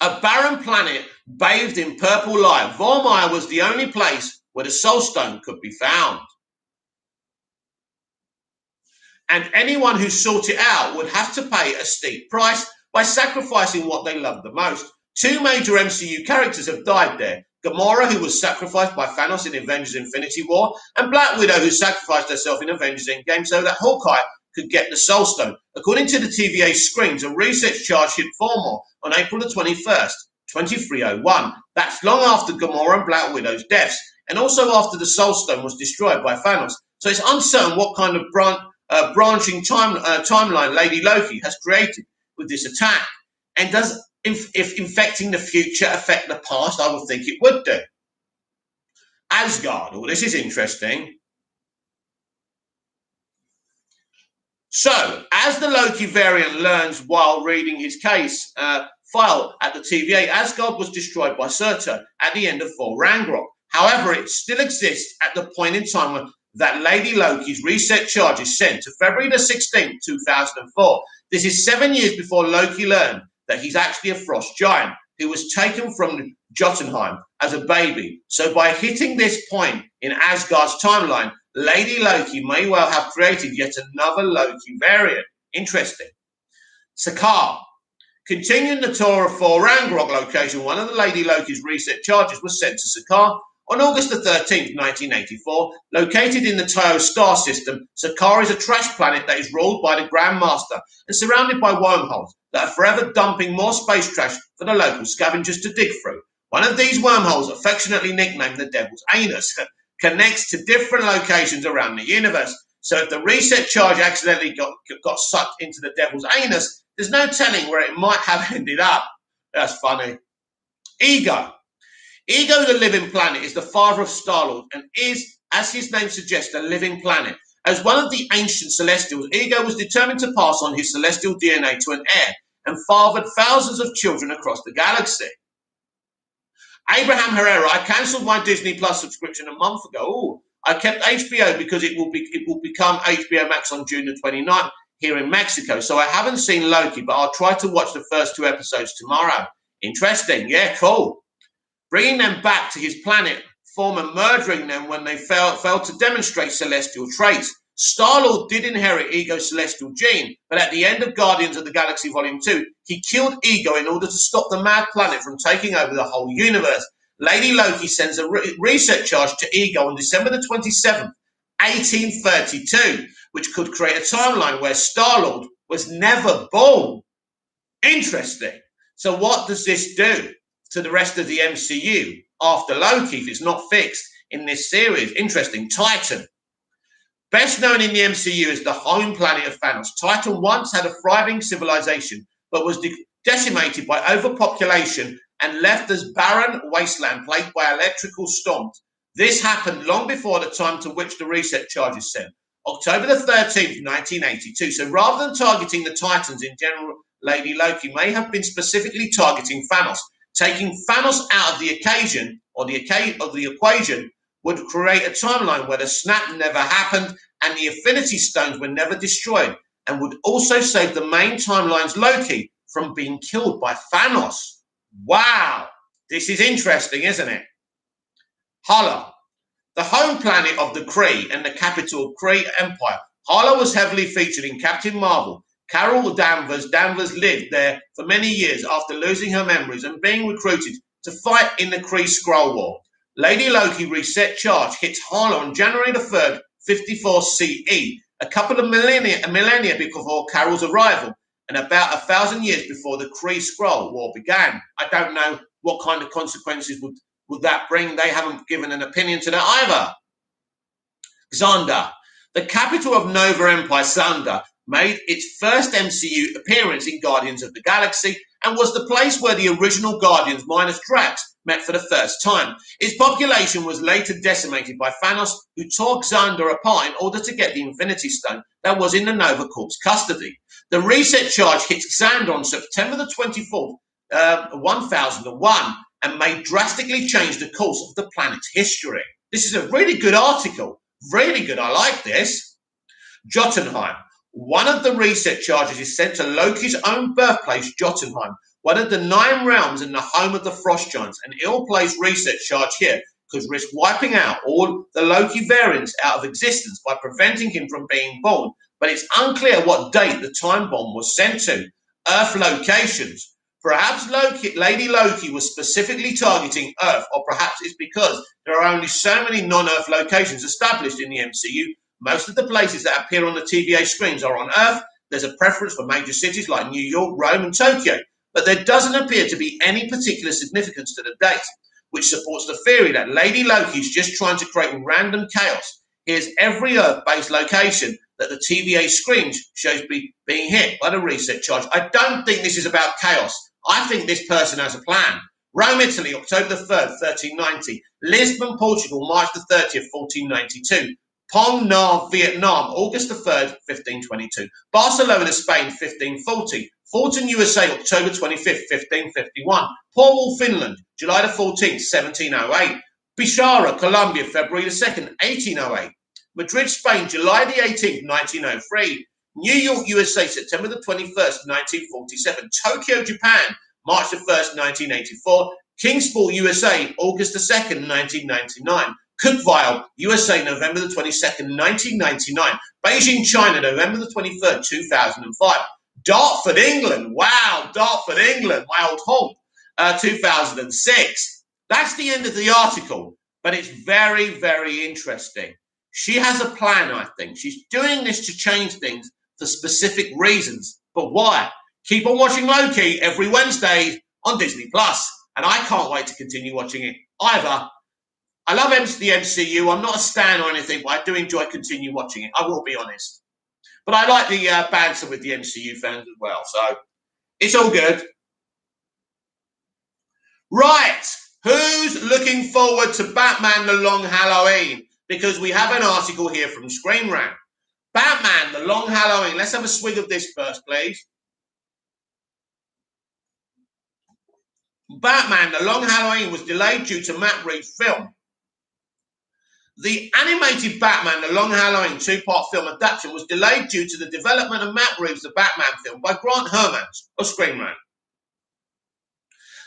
A barren planet bathed in purple light, Vormir was the only place where the Soul Stone could be found. And anyone who sought it out would have to pay a steep price by sacrificing what they loved the most. Two major MCU characters have died there. Gamora, who was sacrificed by Thanos in Avengers Infinity War, and Black Widow, who sacrificed herself in Avengers Endgame so that Hawkeye could get the Soul Stone. According to the TVA screens, a research charge hit Vormir on April the 21st, 2301. That's long after Gamora and Black Widow's deaths, and also after the Soul Stone was destroyed by Thanos. So it's uncertain what kind of branching timeline Lady Loki has created with this attack. And does if infecting the future affect the past? I would think it would do. Asgard. Oh, this is interesting. So, as the Loki variant learns while reading his case file at the TVA, Asgard was destroyed by Surtur at the end of Thor Ragnarok. However, it still exists at the point in time that Lady Loki's reset charge is sent to February the 16th, 2004. This is 7 years before Loki learned that he's actually a frost giant who was taken from Jotunheim as a baby. So by hitting this point in Asgard's timeline, Lady Loki may well have created yet another Loki variant. Interesting. Sakaar. Continuing the tour of Thor Ragnarok location, one of the Lady Loki's reset charges was sent to Sakaar on August the 13th, 1984. Located in the Tayo star system, Sakaar is a trash planet that is ruled by the Grand Master and surrounded by wormholes that are forever dumping more space trash for the local scavengers to dig through. One of these wormholes, affectionately nicknamed the Devil's Anus, connects to different locations around the universe. So if the reset charge accidentally got sucked into the Devil's Anus, there's no telling where it might have ended up. That's funny. Ego. Ego, the living planet, is the father of Star-Lord and is, as his name suggests, a living planet. As one of the ancient Celestials, Ego was determined to pass on his celestial DNA to an heir and fathered thousands of children across the galaxy. Abraham Herrera, I cancelled my Disney Plus subscription a month ago. Ooh, I kept HBO because it will become HBO Max on June the 29th here in Mexico. So I haven't seen Loki, but I'll try to watch the first 2 episodes tomorrow. Interesting. Yeah, cool. Bringing them back to his planet, former murdering them when they failed to demonstrate celestial traits. Star-Lord did inherit Ego's celestial gene, but at the end of Guardians of the Galaxy Volume 2, he killed Ego in order to stop the mad planet from taking over the whole universe. Lady Loki sends a reset charge to Ego on December the 27th, 1832, which could create a timeline where Star-Lord was never born. Interesting. So what does this do to the rest of the MCU after Loki if it's not fixed in this series? Interesting. Titan. Best known in the MCU as the home planet of Thanos, Titan once had a thriving civilization, but was decimated by overpopulation and left as barren wasteland plagued by electrical storms. This happened long before the time to which the reset charge is sent, October the 13th, 1982. So rather than targeting the Titans in general, Lady Loki may have been specifically targeting Thanos. Taking Thanos out of the equation would create a timeline where the snap never happened and the Infinity Stones were never destroyed, and would also save the main timeline's Loki from being killed by Thanos. Wow, this is interesting, isn't it? Hala, the home planet of the Kree and the capital of Kree Empire. Hala was heavily featured in Captain Marvel. Carol Danvers lived there for many years after losing her memories and being recruited to fight in the Kree Skrull War. Lady Loki reset charge hits Hala on January the 3rd, 54 CE, a couple of millennia before Carol's arrival, and about 1,000 years before the Kree Skrull War began. I don't know what kind of consequences would that bring. They haven't given an opinion to that either. Xandar. The capital of Nova Empire, Xandar, made its first MCU appearance in Guardians of the Galaxy and was the place where the original Guardians minus Drax met for the first time. Its population was later decimated by Thanos, who tore Xandar apart in order to get the Infinity Stone that was in the Nova Corps' custody. The reset charge hit Xandar on September the 24th, 1001, and may drastically change the course of the planet's history. This is a really good article. Really good. I like this. Jotunheim. One of the reset charges is sent to Loki's own birthplace, Jotunheim, one of the 9 realms and the home of the Frost Giants. An ill-placed reset charge here could risk wiping out all the Loki variants out of existence by preventing him from being born, but it's unclear what date the time bomb was sent to. Earth locations. Perhaps Lady Loki was specifically targeting Earth, or perhaps it's because there are only so many non-Earth locations established in the MCU. Most of the places that appear on the TVA screens are on Earth. There's a preference for major cities like New York, Rome, and Tokyo, but there doesn't appear to be any particular significance to the date, which supports the theory that Lady Loki is just trying to create random chaos. Here's every Earth-based location that the TVA screens shows being hit by the reset charge. I don't think this is about chaos. I think this person has a plan. Rome, Italy, October the 3rd, 1390. Lisbon, Portugal, March the 30th, 1492. Pong Nam, Vietnam, August the 3rd, 1522. Barcelona, Spain, 1540. Fulton, USA, October 25th, 1551. Cornwall, Finland, July the 14th, 1708. Bishara, Colombia, February the 2nd, 1808. Madrid, Spain, July the 18th, 1903. New York, USA, September the 21st, 1947. Tokyo, Japan, March the 1st, 1984. Kingsport, USA, August the 2nd, 1999. Cookville, USA, November the 22nd, 1999. Beijing, China, November the 23rd, 2005. Dartford, England. Wow, Dartford, England, my old home, 2006. That's the end of the article, but it's very, very interesting. She has a plan, I think. She's doing this to change things for specific reasons. But why? Keep on watching Loki every Wednesday on Disney+. And I can't wait to continue watching it either. I love the MCU. I'm not a stan or anything, but I do enjoy continue watching it. I will be honest. But I like the banter with the MCU fans as well. So it's all good. Right. Who's looking forward to Batman The Long Halloween? Because we have an article here from Screen Rant. Batman The Long Halloween. Let's have a swig of this first, please. Batman The Long Halloween was delayed due to Matt Reeves' film. The animated Batman The Long Halloween 2-part film adaptation was delayed due to the development of Matt Reeves' The Batman film by Grant Hermans of Screen Rant.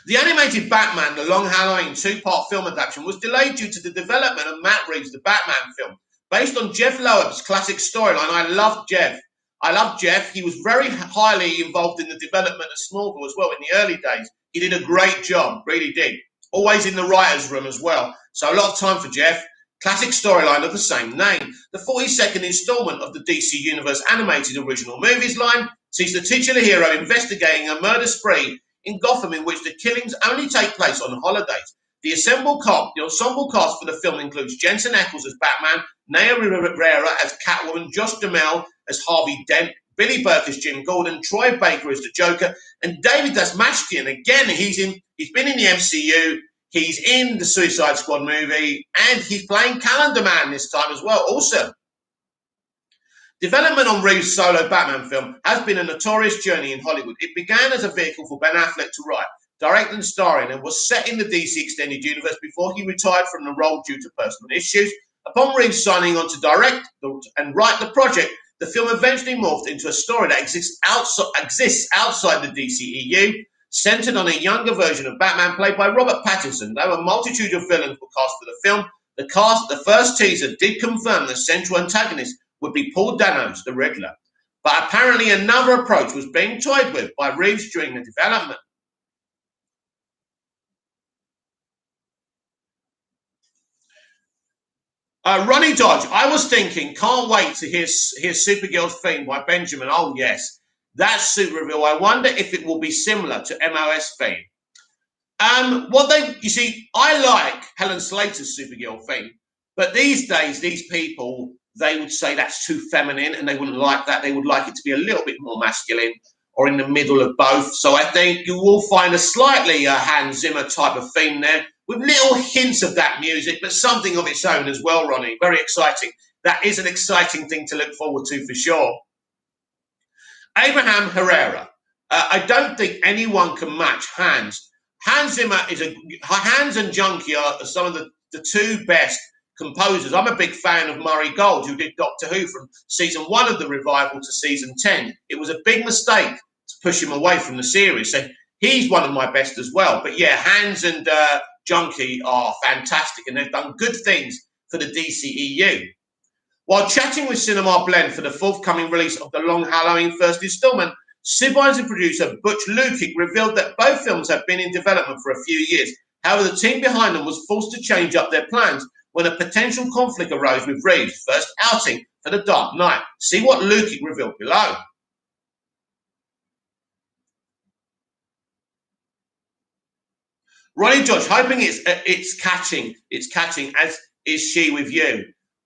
The animated Batman The Long Halloween 2-part film adaptation was delayed due to the development of Matt Reeves' The Batman film, based on Jeff Loeb's classic storyline. I love Jeff. He was very highly involved in the development of Smallville as well in the early days. He did a great job, really did. Always in the writer's room as well. So a lot of time for Jeff. Classic storyline of the same name. The 42nd installment of the DC Universe animated original movies line sees the titular hero investigating a murder spree in Gotham in which the killings only take place on holidays. The ensemble cast for the film includes Jensen Ackles as Batman, Naya Rivera as Catwoman, Josh Duhamel as Harvey Dent, Billy Burke as Jim Gordon, Troy Baker as the Joker, and David Dastmalchian. Again, he's been in the MCU. He's in the Suicide Squad movie, and he's playing Calendar Man this time as well. Awesome. Development on Reeves' solo Batman film has been a notorious journey in Hollywood. It began as a vehicle for Ben Affleck to write, direct and star in, and was set in the DC Extended Universe before he retired from the role due to personal issues. Upon Reeves signing on to direct and write the project, the film eventually morphed into a story that exists outside the DCEU, centered on a younger version of Batman played by Robert Pattinson. Though a multitude of villains were cast for the film, the first teaser did confirm the central antagonist would be Paul Dano's The Riddler. But apparently another approach was being toyed with by Reeves during the development. Ronnie Dodge, I was thinking, can't wait to hear Supergirl's theme by Benjamin. Oh, yes. That suit reveal. I wonder if it will be similar to MOS theme. You see, I like Helen Slater's Supergirl theme, but these days, these people, they would say that's too feminine and they wouldn't like that. They would like it to be a little bit more masculine. or in the middle of both. So I think you will find a slightly Hans Zimmer type of theme there, with little hints of that music, but something of its own as well, Ronnie. Very exciting. That is an exciting thing to look forward to for sure. Abraham Herrera. I don't think anyone can match Hans. Hans Zimmer Hans and Junkie are some of the two best composers. I'm a big fan of Murray Gold, who did Doctor Who from season 1 of the revival to season 10. It was a big mistake to push him away from the series. So he's one of my best as well. But yeah, Hans and Junkie are fantastic, and they've done good things for the DCEU. While chatting with Cinema Blend for the forthcoming release of The Long Halloween first installment, Sibines and producer Butch Lukic revealed that both films have been in development for a few years. However, the team behind them was forced to change up their plans when a potential conflict arose with Reeves' first outing for The Dark Knight. See what Lukic revealed below. Ronnie George, hoping it's catching, as is she with you.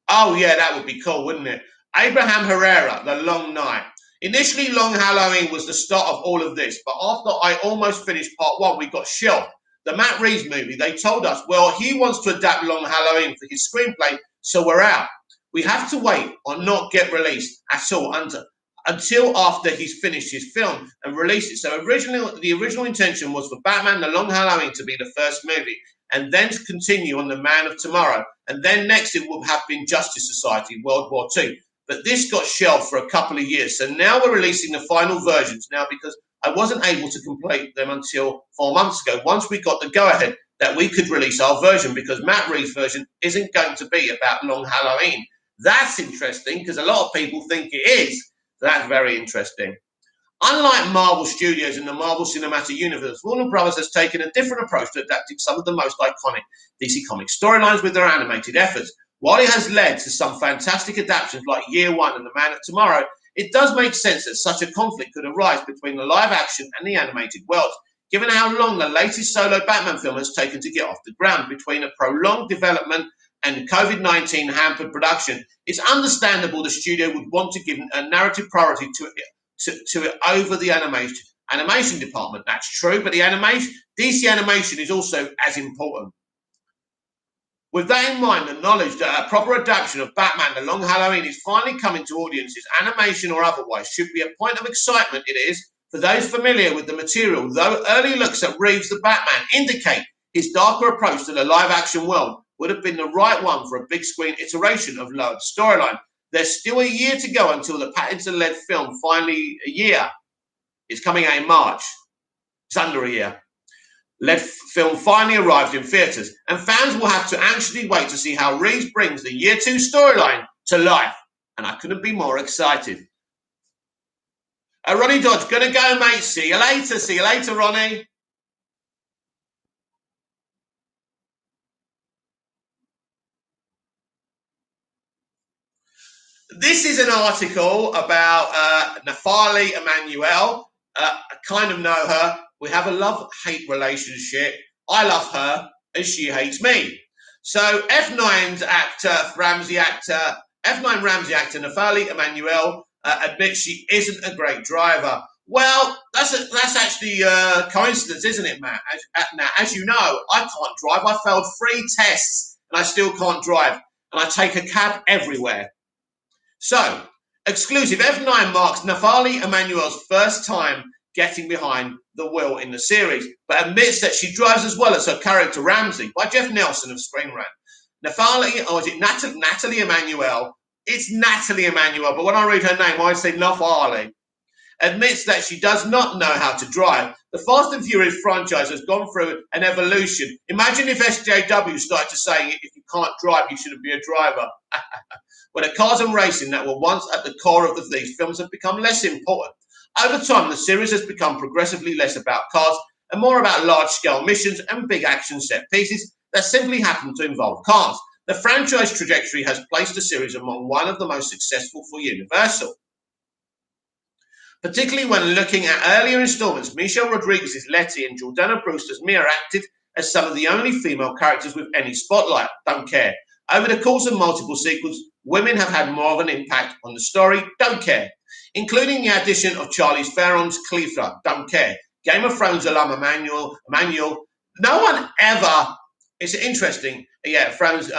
Oh yeah, that would be cool, wouldn't it? Abraham Herrera, The Long Night. Initially, Long Halloween was the start of all of this, but after I almost finished part 1, we got shelved. The Matt Reeves movie, they told us, well, he wants to adapt Long Halloween for his screenplay, so we're out. We have to wait or not get released at all until after he's finished his film and released it. So the original intention was for Batman The Long Halloween to be the first movie, and then to continue on The Man of Tomorrow, and then next it would have been Justice Society, World War II. But this got shelved for a couple of years, so now we're releasing the final versions now, because I wasn't able to complete them until 4 months ago, once we got the go-ahead that we could release our version, because Matt Reeves' version isn't going to be about Long Halloween. That's interesting, because a lot of people think it is. That's very interesting. Unlike Marvel Studios and the Marvel Cinematic Universe, Warner Brothers has taken a different approach to adapting some of the most iconic DC Comics storylines with their animated efforts. While it has led to some fantastic adaptations like Year One and The Man of Tomorrow, it does make sense that such a conflict could arise between the live action and the animated worlds, given how long the latest solo Batman film has taken to get off the ground. Between a prolonged development and COVID-19 hampered production, it's understandable the studio would want to give a narrative priority to it over the animation department. That's true, but the DC animation is also as important. With that in mind, the knowledge that a proper adaptation of Batman The Long Halloween is finally coming to audiences, animation or otherwise, should be a point of excitement. It is for those familiar with the material, though early looks at Reeves the Batman indicate his darker approach to the live-action world would have been the right one for a big-screen iteration of Loeb's storyline. There's still a year to go until the Pattinson-led film finally, a year, it's coming out in March. It's under a year. Led film finally arrived in theatres, and fans will have to anxiously wait to see how Reeves brings the Year 2 storyline to life. And I couldn't be more excited. Ronnie Dodge, gonna go, mate. See you later. See you later, Ronnie. This is an article about Nafali Emmanuel. I kind of know her. We have a love-hate relationship. I love her, and she hates me. So F9 Ramsey actor Nafali Emmanuel admits she isn't a great driver. Well, that's actually a coincidence, isn't it, Matt? As you know, I can't drive. I failed 3 tests, and I still can't drive. And I take a cab everywhere. So, exclusive F9 marks Nafali Emmanuel's first time getting behind the wheel in the series, but admits that she drives as well as her character Ramsey, by Jeff Nelson of Screen Rant. Nafali, or is it Natalie Emmanuel? It's Natalie Emmanuel, but when I read her name, I say Nafali. Admits that she does not know how to drive. The Fast and Furious franchise has gone through an evolution. Imagine if SJW started to say, if you can't drive, you shouldn't be a driver. When the cars and racing that were once at the core of these films have become less important. Over time, the series has become progressively less about cars and more about large-scale missions and big action set pieces that simply happen to involve cars. The franchise trajectory has placed the series among one of the most successful for Universal. Particularly when looking at earlier installments, Michelle Rodriguez's Letty and Jordana Brewster's Mia acted as some of the only female characters with any spotlight. Don't care. Over the course of multiple sequels, women have had more of an impact on the story. Don't care. including the addition of Charlize Theron's Cleaver, Don't Care, Game of Thrones alum Emmanuel. No one ever, it's interesting, yeah, Thrones,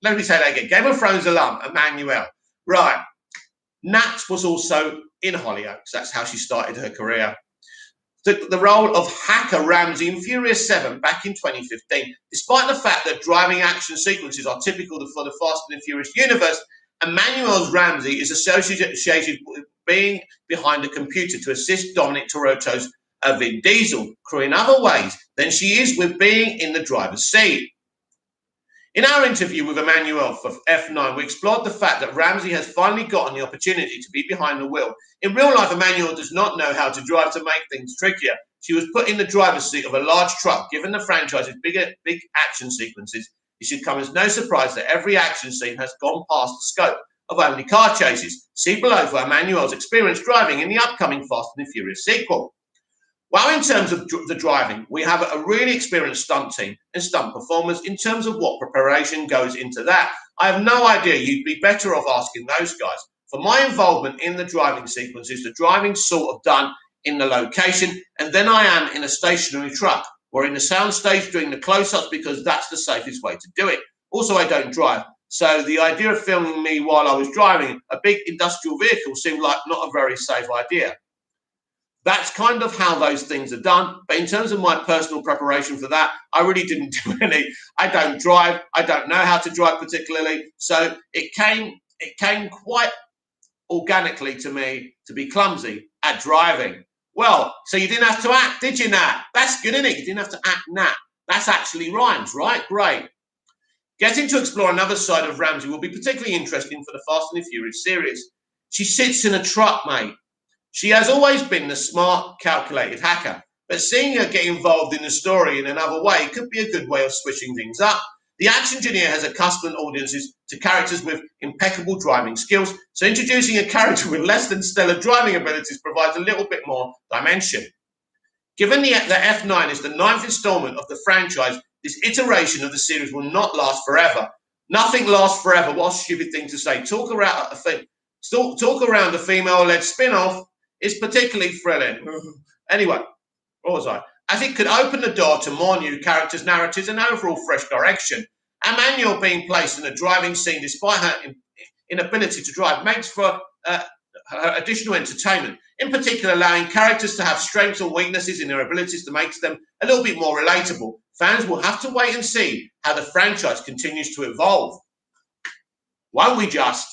let me say that again, Game of Thrones alum Emmanuel. Right, Nat was also in Hollyoaks, that's how she started her career. The role of Hacker Ramsey in Furious 7 back in 2015. Despite the fact that driving action sequences are typical for the Fast and the Furious universe, Emmanuel's Ramsey is associated with being behind a computer to assist Dominic Toretto's Vin Diesel crew in other ways than she is with being in the driver's seat. In our interview with Emmanuel for F9, we explored the fact that Ramsey has finally gotten the opportunity to be behind the wheel. In real life, Emmanuel does not know how to drive to make things trickier. She was put in the driver's seat of a large truck. Given the franchise's big action sequences, it should come as no surprise that every action scene has gone past the scope of only car chases. See below for Emmanuel's experience driving in the upcoming Fast and the Furious sequel. While in terms of the driving, we have a really experienced stunt team and stunt performers. In terms of what preparation goes into that, I have no idea. You'd be better off asking those guys. For my involvement in the driving sequences, the driving's sort of done in the location, and then I am in a stationary truck or in the sound stage doing the close-ups because that's the safest way to do it. Also, I don't drive, so the idea of filming me while I was driving a big industrial vehicle seemed like not a very safe idea. That's kind of how those things are done. But in terms of my personal preparation for that, I really didn't do any. I don't drive. I don't know how to drive particularly. So it came quite organically to me to be clumsy at driving. Well, so you didn't have to act, did you, Nat? That's good, isn't it? You didn't have to act, Nat. That's actually rhymes, right? Great. Getting to explore another side of Ramsey will be particularly interesting for the Fast and the Furious series. She sits in a truck, mate. She has always been the smart, calculated hacker, but seeing her get involved in the story in another way could be a good way of switching things up. The Action Engineer has accustomed audiences to characters with impeccable driving skills, so introducing a character with less than stellar driving abilities provides a little bit more dimension. Given that F9 is the 9th installment of the franchise, this iteration of the series will not last forever. Nothing lasts forever. What a stupid thing to say. Talk around a female-led spin-off is particularly thrilling. Anyway, what was I? As it could open the door to more new characters, narratives, and overall fresh direction. Emmanuel being placed in a driving scene despite her inability to drive makes for her additional entertainment, in particular allowing characters to have strengths and weaknesses in their abilities to make them a little bit more relatable. Fans will have to wait and see how the franchise continues to evolve. Won't we just?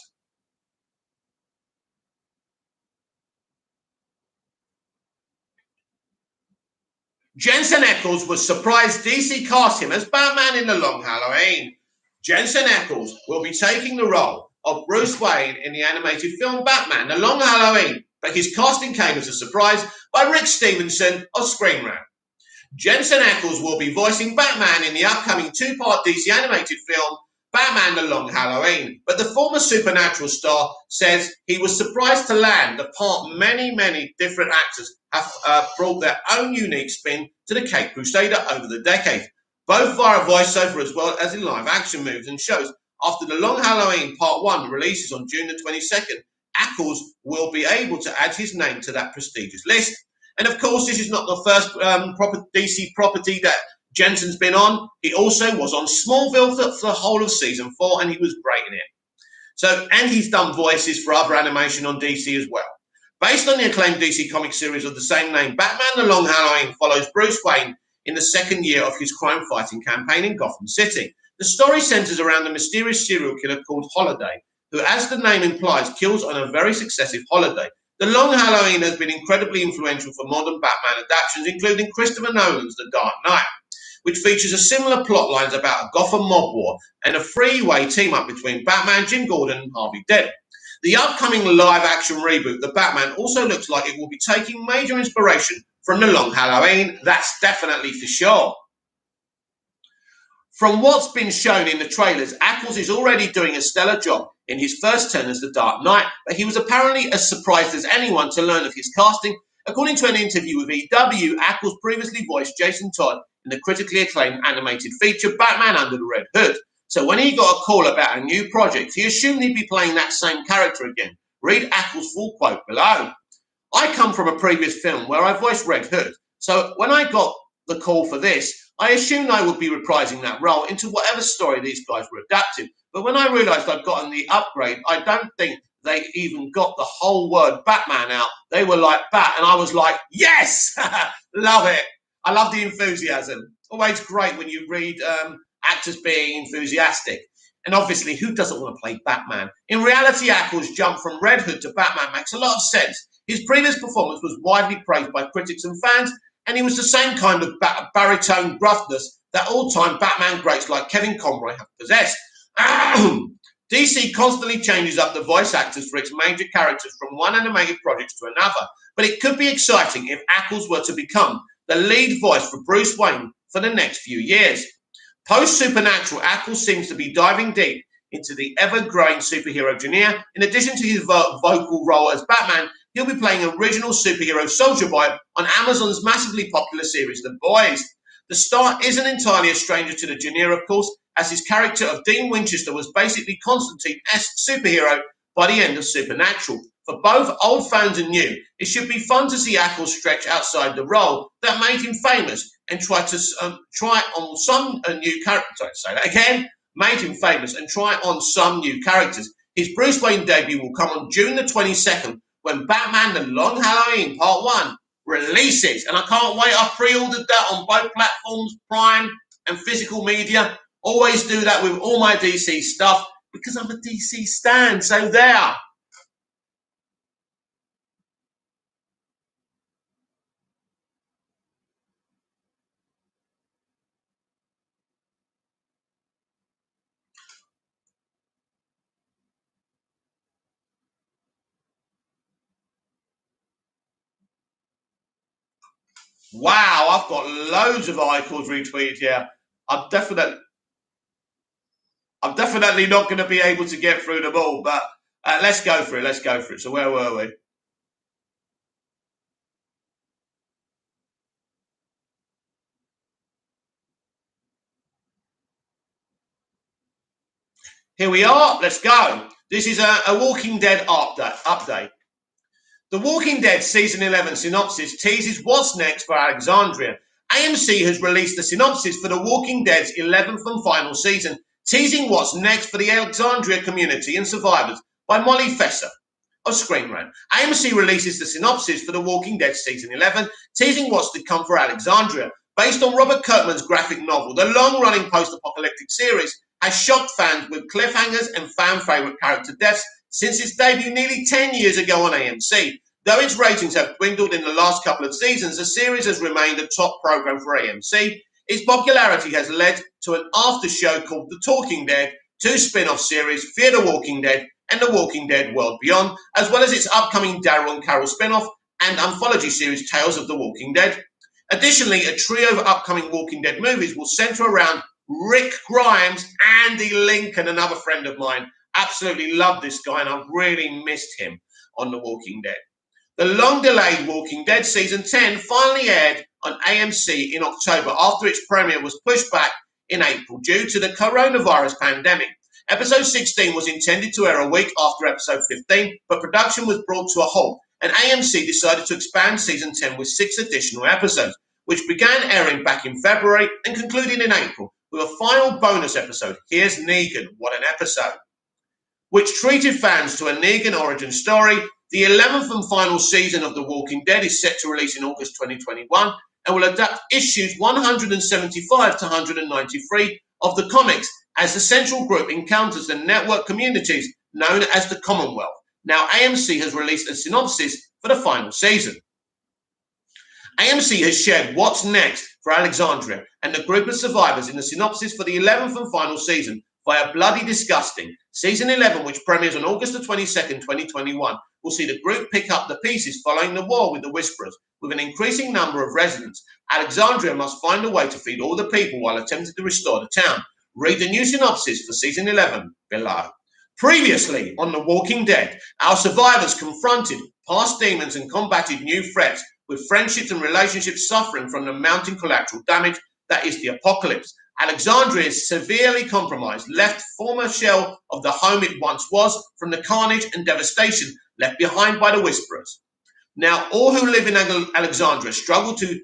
Jensen Ackles was surprised DC cast him as Batman in The Long Halloween. Jensen Ackles will be taking the role of Bruce Wayne in the animated film Batman, The Long Halloween, but his casting came as a surprise by Rick Stevenson of Screen Rant. Jensen Ackles will be voicing Batman in the upcoming 2-part DC animated film Batman The Long Halloween, but the former Supernatural star says he was surprised to land the part. Many different actors have brought their own unique spin to the Caped Crusader over the decades, both via voiceover as well as in live action movies and shows. After The Long Halloween Part 1 releases on June the 22nd, Ackles will be able to add his name to that prestigious list. And of course, this is not the first DC property that Jensen's been on. He also was on Smallville for the whole of season 4, and he was great in it. And he's done voices for other animation on DC as well. Based on the acclaimed DC comic series of the same name, Batman The Long Halloween follows Bruce Wayne in the second year of his crime-fighting campaign in Gotham City. The story centers around the mysterious serial killer called Holiday, who, as the name implies, kills on a very successive holiday. The Long Halloween has been incredibly influential for modern Batman adaptations, including Christopher Nolan's The Dark Knight, which features a similar plot lines about a Gotham mob war and a three-way team-up between Batman, Jim Gordon, and Harvey Dent. The upcoming live-action reboot, The Batman, also looks like it will be taking major inspiration from The Long Halloween. That's definitely for sure. From what's been shown in the trailers, Ackles is already doing a stellar job in his first turn as the Dark Knight, but he was apparently as surprised as anyone to learn of his casting. According to an interview with EW, Ackles previously voiced Jason Todd in the critically acclaimed animated feature Batman Under the Red Hood. So when he got a call about a new project, he assumed he'd be playing that same character again. Read Ackles' full quote below. I come from a previous film where I voiced Red Hood, so when I got the call for this, I assumed I would be reprising that role into whatever story these guys were adapting. But when I realised I'd gotten the upgrade, I don't think they even got the whole word Batman out. They were like Bat, and I was like, yes! Love it. I love the enthusiasm. Always great when you read actors being enthusiastic. And obviously, who doesn't want to play Batman? In reality, Ackles' jump from Red Hood to Batman makes a lot of sense. His previous performance was widely praised by critics and fans, and he was the same kind of baritone gruffness that all-time Batman greats like Kevin Conroy have possessed. DC constantly changes up the voice actors for its major characters from one animated project to another, but it could be exciting if Ackles were to become the lead voice for Bruce Wayne for the next few years. Post-Supernatural, Ackles seems to be diving deep into the ever-growing superhero genre. In addition to his vocal role as Batman, he'll be playing original superhero Soldier Boy on Amazon's massively popular series The Boys. The star isn't entirely a stranger to the genre, of course, as his character of Dean Winchester was basically Constantine-esque superhero by the end of Supernatural. For both old fans and new, it should be fun to see Ackles stretch outside the role that made him famous and try on some new characters. Say that again. Made him famous and try on some new characters. His Bruce Wayne debut will come on June the 22nd when Batman The Long Halloween Part 1 releases. And I can't wait. I've pre-ordered that on both platforms, Prime and physical media. Always do that with all my DC stuff because I'm a DC stan. So there. Wow, I've got loads of icons retweeted here. I'm definitely not going to be able to get through them all, but let's go through it. Let's go through it. So where were we? Here we are. Let's go. This is a Walking Dead update. The Walking Dead Season 11 synopsis teases what's next for Alexandria. AMC has released a synopsis for The Walking Dead's 11th and final season, teasing what's next for the Alexandria community and survivors by Molly Fesser of Screen Rant. AMC releases the synopsis for The Walking Dead Season 11, teasing what's to come for Alexandria. Based on Robert Kirkman's graphic novel, the long-running post-apocalyptic series has shocked fans with cliffhangers and fan-favourite character deaths since its debut nearly 10 years ago on AMC. Though its ratings have dwindled in the last couple of seasons, the series has remained a top program for AMC. Its popularity has led to an after show called The Talking Dead, two spin-off series, Fear the Walking Dead and The Walking Dead World Beyond, as well as its upcoming Daryl and Carol spin-off and anthology series Tales of the Walking Dead. Additionally, a trio of upcoming Walking Dead movies will centre around Rick Grimes, Andy Lincoln, another friend of mine. Absolutely love this guy, and I've really missed him on The Walking Dead. The long-delayed Walking Dead Season 10 finally aired on AMC in October after its premiere was pushed back in April due to the coronavirus pandemic. Episode 16 was intended to air a week after Episode 15, but production was brought to a halt, and AMC decided to expand Season 10 with 6 additional episodes, which began airing back in February and concluded in April with a final bonus episode, Here's Negan, What an Episode, which treated fans to a Negan origin story. The 11th and final season of The Walking Dead is set to release in August 2021 and will adapt issues 175 to 193 of the comics as the central group encounters the network communities known as the Commonwealth. Now, AMC has released a synopsis for the final season. AMC has shared what's next for Alexandria and the group of survivors in the synopsis for the 11th and final season via Bloody Disgusting. Season 11, which premieres on August the 22nd, 2021, will see the group pick up the pieces following the war with the Whisperers. With an increasing number of residents, Alexandria must find a way to feed all the people while attempting to restore the town. Read the new synopsis for Season 11 below. Previously on The Walking Dead, our survivors confronted past demons and combated new threats, with friendships and relationships suffering from the mounting collateral damage that is the apocalypse. Alexandria is severely compromised, left former shell of the home it once was from the carnage and devastation left behind by the Whisperers. Now, all who live in Alexandria struggle to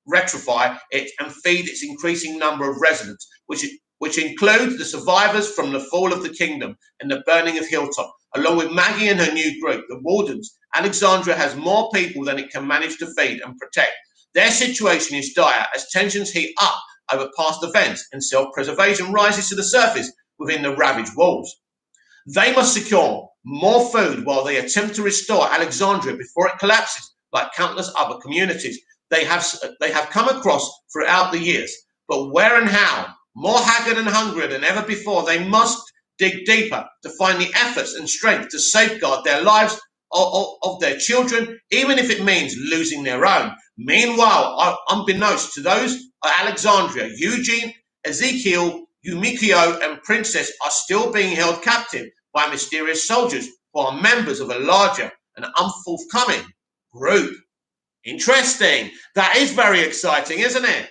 rectify it and feed its increasing number of residents, which includes the survivors from the fall of the kingdom and the burning of Hilltop, along with Maggie and her new group, the Wardens. Alexandria has more people than it can manage to feed and protect. Their situation is dire as tensions heat up over past events and self-preservation rises to the surface within the ravaged walls. They must secure more food while they attempt to restore Alexandria before it collapses like countless other communities they have come across throughout the years. But where and how? More haggard and hungrier than ever before, they must dig deeper to find the efforts and strength to safeguard their lives of their children, even if it means losing their own. Meanwhile, unbeknownst to those at Alexandria, Eugene, Ezekiel, Yumikio, and Princess are still being held captive by mysterious soldiers who are members of a larger and unforthcoming group. Interesting. That is very exciting, isn't it?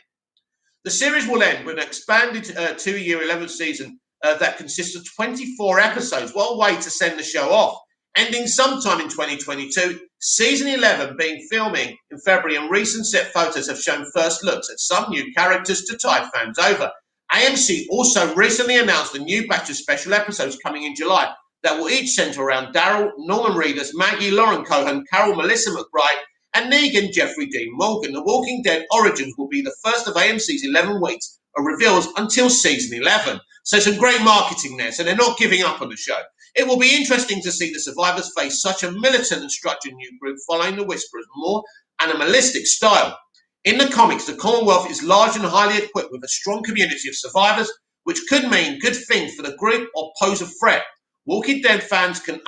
The series will end with an expanded 2-year 11th season that consists of 24 episodes. What a way to send the show off. Ending sometime in 2022, season 11 being filming in February, and recent set photos have shown first looks at some new characters to tide fans over. AMC also recently announced a new batch of special episodes coming in July that will each centre around Daryl, Norman Reedus, Maggie, Lauren Cohan, Carol, Melissa McBride, and Negan, Jeffrey Dean Morgan. The Walking Dead Origins will be the first of AMC's 11 weeks of reveals until season 11. So some great marketing there. So they're not giving up on the show. It will be interesting to see the survivors face such a militant and structured new group following the Whisperers' more animalistic style. In the comics, the Commonwealth is large and highly equipped with a strong community of survivors, which could mean good things for the group or pose a threat. Walking Dead fans can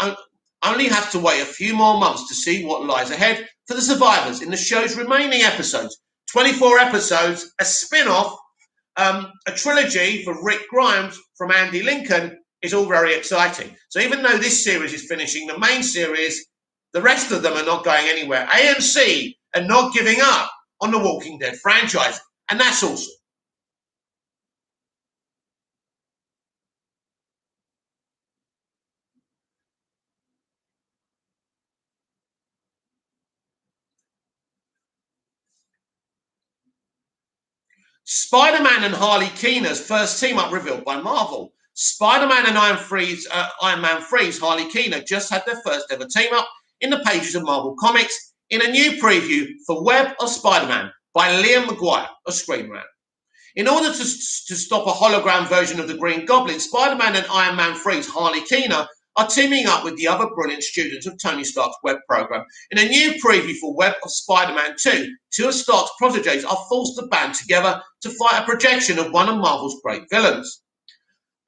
only have to wait a few more months to see what lies ahead for the survivors in the show's remaining episodes. 24 episodes, a spin-off, a trilogy for Rick Grimes from Andy Lincoln is all very exciting. So even though this series is finishing, the main series, the rest of them are not going anywhere. AMC are not giving up on the Walking Dead franchise, and that's awesome. Spider-Man and Harley Keener's first team-up revealed by Marvel. Spider-Man and Iron Man 3's Harley Keener just had their first ever team-up in the pages of Marvel Comics in a new preview for Web of Spider-Man by Liam McGuire, a screenwriter. In order to stop a hologram version of the Green Goblin, Spider-Man and Iron Man 3's Harley Keener are teaming up with the other brilliant students of Tony Stark's Web program. In a new preview for Web of Spider-Man 2, two of Stark's protégés are forced to band together to fight a projection of one of Marvel's great villains.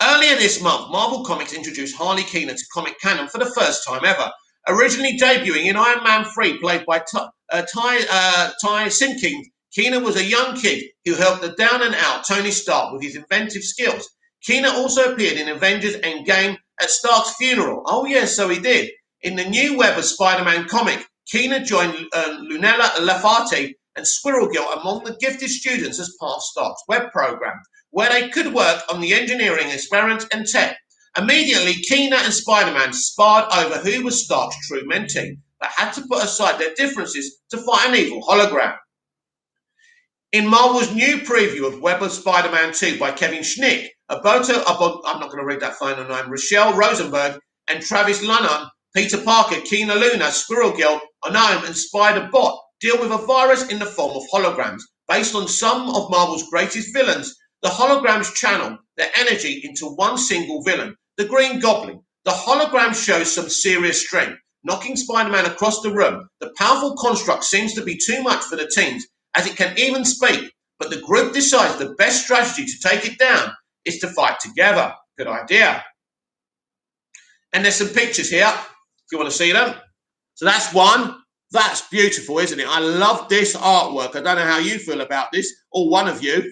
Earlier this month, Marvel Comics introduced Harley Keener to comic canon for the first time ever, originally debuting in Iron Man 3, played by Ty Simpkins. Keener was a young kid who helped the down-and-out Tony Stark with his inventive skills. Keener also appeared in Avengers Endgame at Stark's funeral. Oh, yes, so he did. In the new Web of Spider-Man comic, Keener joined Lunella Lafati and Squirrel Girl among the gifted students as part of Stark's Web program, where they could work on the engineering experiments and tech. Immediately, Keener and Spider-Man sparred over who was Stark's true mentee, but had to put aside their differences to fight an evil hologram. In Marvel's new preview of Web of Spider-Man 2 by Kevin Schnick, I'm not going to read that final name, Rochelle Rosenberg and Travis Lunham, Peter Parker, Keener Luna, Squirrel Girl, Gnome, and Spider-Bot deal with a virus in the form of holograms. Based on some of Marvel's greatest villains, the holograms channel their energy into one single villain, the Green Goblin. The hologram shows some serious strength, knocking Spider-Man across the room. The powerful construct seems to be too much for the teens, as it can even speak, but the group decides the best strategy to take it down is to fight together. Good idea. And there's some pictures here, if you want to see them. So that's one. That's beautiful, isn't it? I love this artwork. I don't know how you feel about this, or one of you.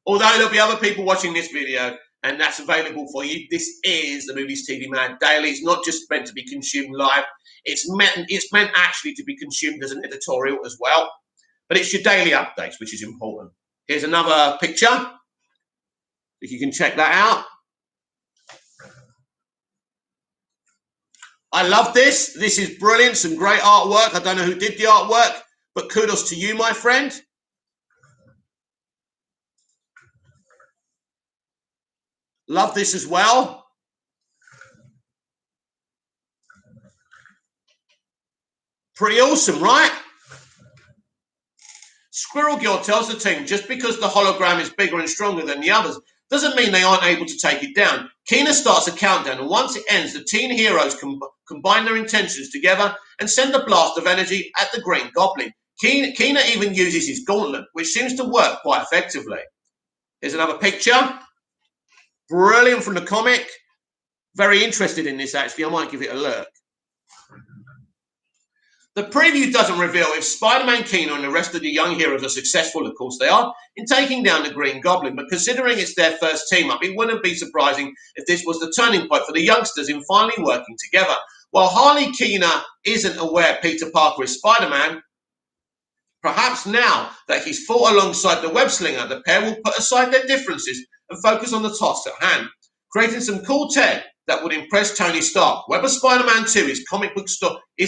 Although there'll be other people watching this video, and that's available for you. This is the Movies TV Mag Daily. It's not just meant to be consumed live. It's meant actually to be consumed as an editorial as well. But it's your daily updates, which is important. Here's another picture, if you can check that out. I love this. This is brilliant. Some great artwork. I don't know who did the artwork, but kudos to you, my friend. Love this as well. Pretty awesome, right? Squirrel Girl tells the team just because the hologram is bigger and stronger than the others doesn't mean they aren't able to take it down. Kina starts a countdown, and once it ends, the teen heroes combine their intentions together and send a blast of energy at the Green Goblin. Kina even uses his gauntlet, which seems to work quite effectively. Here's another picture. Brilliant from the comic. Very interested in this, actually. I might give it a look. The preview doesn't reveal if Spider-Man, Kina, and the rest of the young heroes are successful, of course they are, in taking down the Green Goblin, but considering it's their first team-up, it wouldn't be surprising if this was the turning point for the youngsters in finally working together. While Harley Kina isn't aware Peter Parker is Spider-Man, perhaps now that he's fought alongside the web-slinger, the pair will put aside their differences and focus on the task at hand, creating some cool tech that would impress Tony Stark. Web of Spider-Man 2 is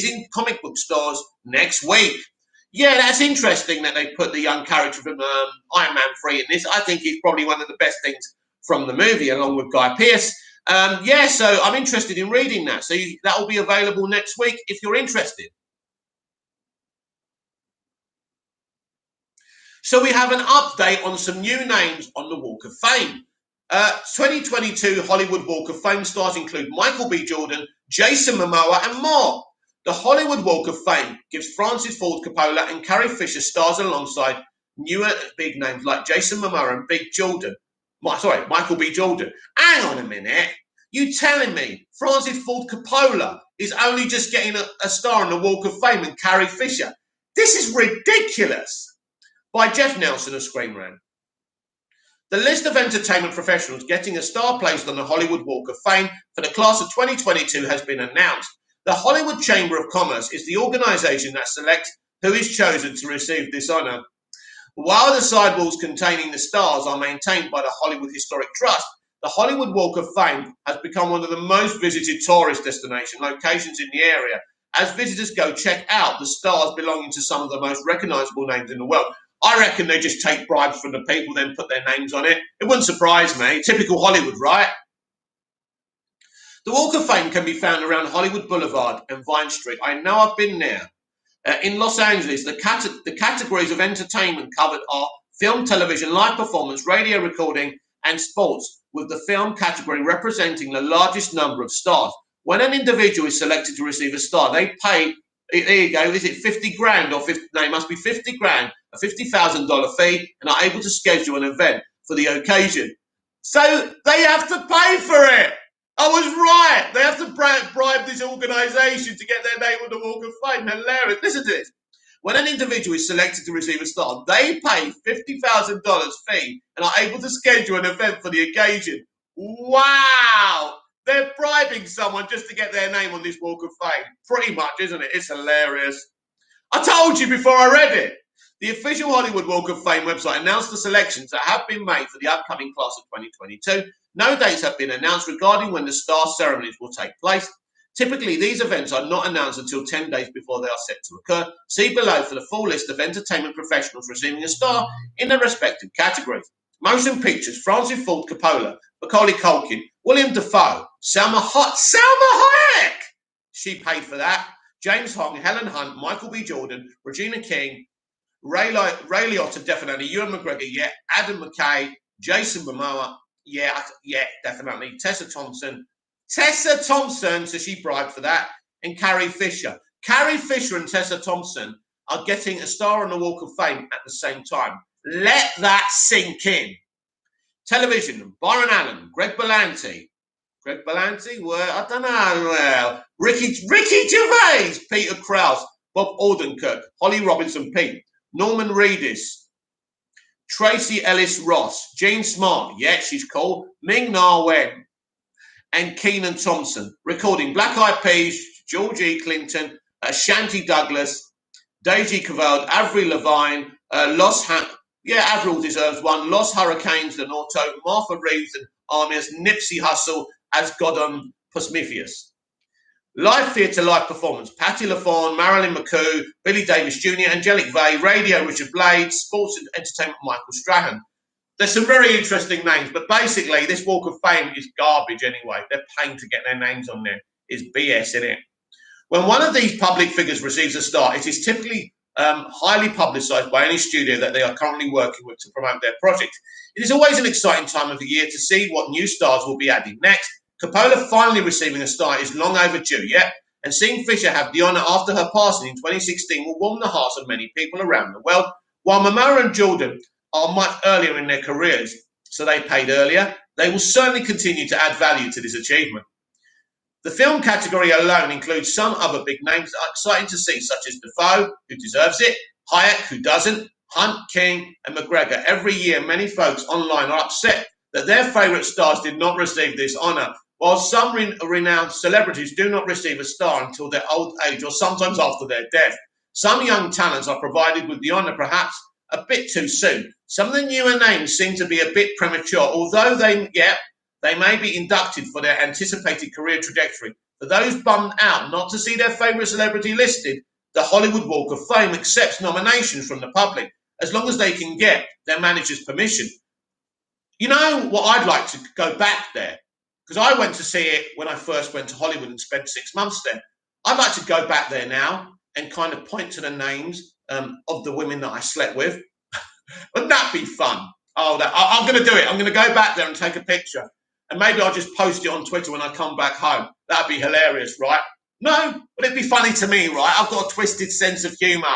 in comic book stores next week. Yeah, that's interesting that they put the young character from Iron Man 3 in this. I think he's probably one of the best things from the movie, along with Guy Pearce. Yeah, so I'm interested in reading that. So that will be available next week if you're interested. So we have an update on some new names on the Walk of Fame. 2022 Hollywood Walk of Fame stars include Michael B. Jordan, Jason Momoa, and more. The Hollywood Walk of Fame gives Francis Ford Coppola and Carrie Fisher stars alongside newer big names like Jason Momoa and Michael B. Jordan. Hang on a minute. You telling me Francis Ford Coppola is only just getting a star on the Walk of Fame and Carrie Fisher? This is ridiculous. By Jeff Nelson of Screen Rant. The list of entertainment professionals getting a star placed on the Hollywood Walk of Fame for the class of 2022 has been announced. The Hollywood Chamber of Commerce is the organization that selects who is chosen to receive this honor. While the sidewalks containing the stars are maintained by the Hollywood Historic Trust, the Hollywood Walk of Fame has become one of the most visited tourist destination locations in the area, as visitors go check out the stars belonging to some of the most recognizable names in the world. I reckon they just take bribes from the people, then put their names on it. It wouldn't surprise me. Typical Hollywood, right? The Walk of Fame can be found around Hollywood Boulevard and Vine Street. I know I've been there. In Los Angeles, the categories of entertainment covered are film, television, live performance, radio recording, and sports, with the film category representing the largest number of stars. When an individual is selected to receive a star, they pay, there you go, is it 50 grand or 50? No, it must be 50 grand, a $50,000 fee, and are able to schedule an event for the occasion. So they have to pay for it. I was right. They have to bribe this organisation to get their name on the Walk of Fame. Hilarious. Listen to this. When an individual is selected to receive a star, they pay $50,000 fee and are able to schedule an event for the occasion. Wow. They're bribing someone just to get their name on this Walk of Fame. Pretty much, isn't it? It's hilarious. I told you before I read it. The official Hollywood Walk of Fame website announced the selections that have been made for the upcoming class of 2022. No dates have been announced regarding when the star ceremonies will take place. Typically, these events are not announced until 10 days before they are set to occur. See below for the full list of entertainment professionals receiving a star in their respective categories. Motion Pictures, Francis Ford Coppola, Macaulay Culkin, William Dafoe, Salma Hayek. She paid for that. James Hong, Helen Hunt, Michael B. Jordan, Regina King, Ray Liotta, definitely. Ewan McGregor, yeah. Adam McKay, Jason Momoa, yeah, definitely. Tessa Thompson, so she bribed for that. And Carrie Fisher. Carrie Fisher and Tessa Thompson are getting a star on the Walk of Fame at the same time. Let that sink in. Television, Byron Allen, Greg Berlanti, well, I don't know. Well, Ricky Gervais, Peter Krause, Bob Odenkirk, Holly Robinson Peete, Norman Reedus, Tracy Ellis Ross, Jean Smart, yeah, she's cool, Ming Na Wen, and Kenan Thompson. Recording Black Eyed Peas, Georgie Clinton, Shanti Douglas, Deji Cavald, Avril Lavigne, Avril deserves one, Los Hurricanes, the Norto, Martha Reeves and Armies, Nipsey Hussle as Godon Posmithius. Live theatre, live performance. Patti LaFawn, Marilyn McCoo, Billy Davis Jr., Angelique Vey, radio, Richard Blade, sports and entertainment, Michael Strahan. There's some very interesting names, but basically this Walk of Fame is garbage anyway. They're paying to get their names on there. It's BS, isn't it? When one of these public figures receives a star, it is typically highly publicised by any studio that they are currently working with to promote their project. It is always an exciting time of the year to see what new stars will be added next. Coppola finally receiving a star is long overdue, yet, and seeing Fisher have the honour after her passing in 2016 will warm the hearts of many people around the world. While Momoa and Jordan are much earlier in their careers, so they paid earlier, they will certainly continue to add value to this achievement. The film category alone includes some other big names that are exciting to see, such as Dafoe, who deserves it, Hayek, who doesn't, Hunt, King, and McGregor. Every year, many folks online are upset that their favourite stars did not receive this honour, while some renowned celebrities do not receive a star until their old age or sometimes after their death. Some young talents are provided with the honour perhaps a bit too soon. Some of the newer names seem to be a bit premature, although they may be inducted for their anticipated career trajectory. For those bummed out not to see their favourite celebrity listed, the Hollywood Walk of Fame accepts nominations from the public as long as they can get their manager's permission. You know what, I'd like to go back there, because I went to see it when I first went to Hollywood and spent 6 months there. I'd like to go back there now and kind of point to the names of the women that I slept with. Wouldn't that be fun? Oh, I'm going to do it. I'm going to go back there and take a picture. And maybe I'll just post it on Twitter when I come back home. That'd be hilarious, right? No, but it'd be funny to me, right? I've got a twisted sense of humour.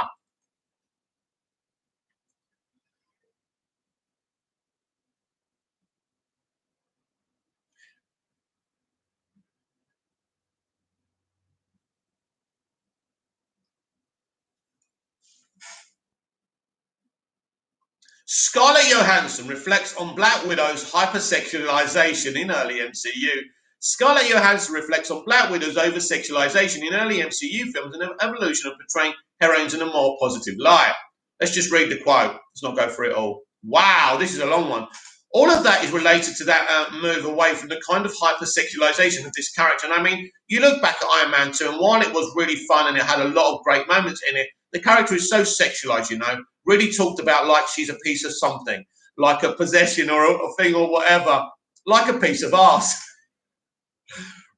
Scarlett Johansson reflects on Black Widow's hypersexualization in early MCU. Scarlett Johansson reflects on Black Widow's oversexualization in early MCU films and an evolution of portraying heroines in a more positive light. Let's just read the quote. Let's not go through it all. Wow, this is a long one. All of that is related to that move away from the kind of hypersexualization of this character. And I mean, you look back at Iron Man 2, and while it was really fun and it had a lot of great moments in it, the character is so sexualized, you know, really talked about like she's a piece of something, like a possession or a thing or whatever, like a piece of arse.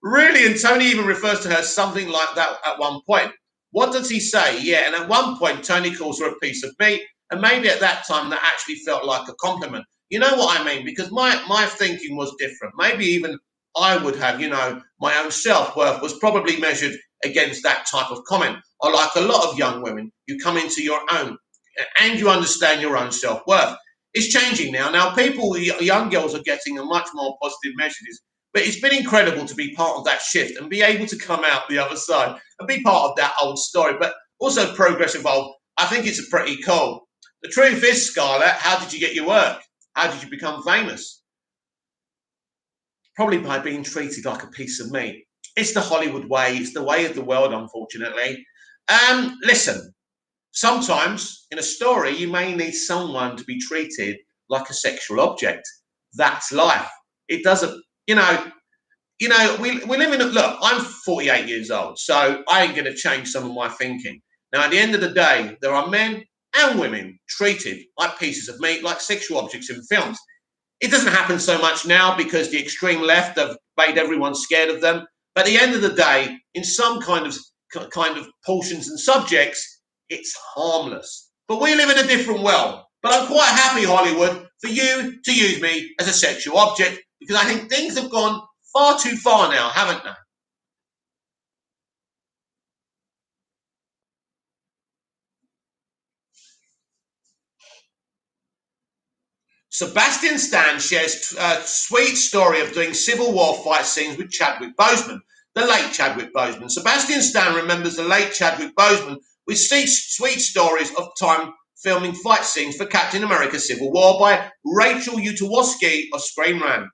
Really, and Tony even refers to her as something like that at one point. What does he say? Yeah, and at one point, Tony calls her a piece of meat, and maybe at that time that actually felt like a compliment. You know what I mean? Because my thinking was different. Maybe even I would have, you know, my own self-worth was probably measured against that type of comment. Or like a lot of young women, you come into your own and you understand your own self-worth. It's changing now. Now, young girls are getting a much more positive messages. But it's been incredible to be part of that shift and be able to come out the other side and be part of that old story, but also progressive old. I think it's pretty cool. The truth is, Scarlett, how did you get your work? How did you become famous? Probably by being treated like a piece of meat. It's the Hollywood way. It's the way of the world, unfortunately. Listen, sometimes in a story, you may need someone to be treated like a sexual object. That's life. It doesn't, you know, we live in look, I'm 48 years old, so I ain't going to change some of my thinking. Now, at the end of the day, there are men and women treated like pieces of meat, like sexual objects in films. It doesn't happen so much now because the extreme left have made everyone scared of them. But at the end of the day, in some kind of portions and subjects, it's harmless. But we live in a different world. But I'm quite happy, Hollywood, for you to use me as a sexual object, because I think things have gone far too far now, haven't they? Sebastian Stan shares a sweet story of doing Civil War fight scenes with Chadwick Boseman, the late Chadwick Boseman. Sebastian Stan remembers the late Chadwick Boseman with sweet stories of time filming fight scenes for Captain America Civil War by Rachel Utowoski of Screen Rant.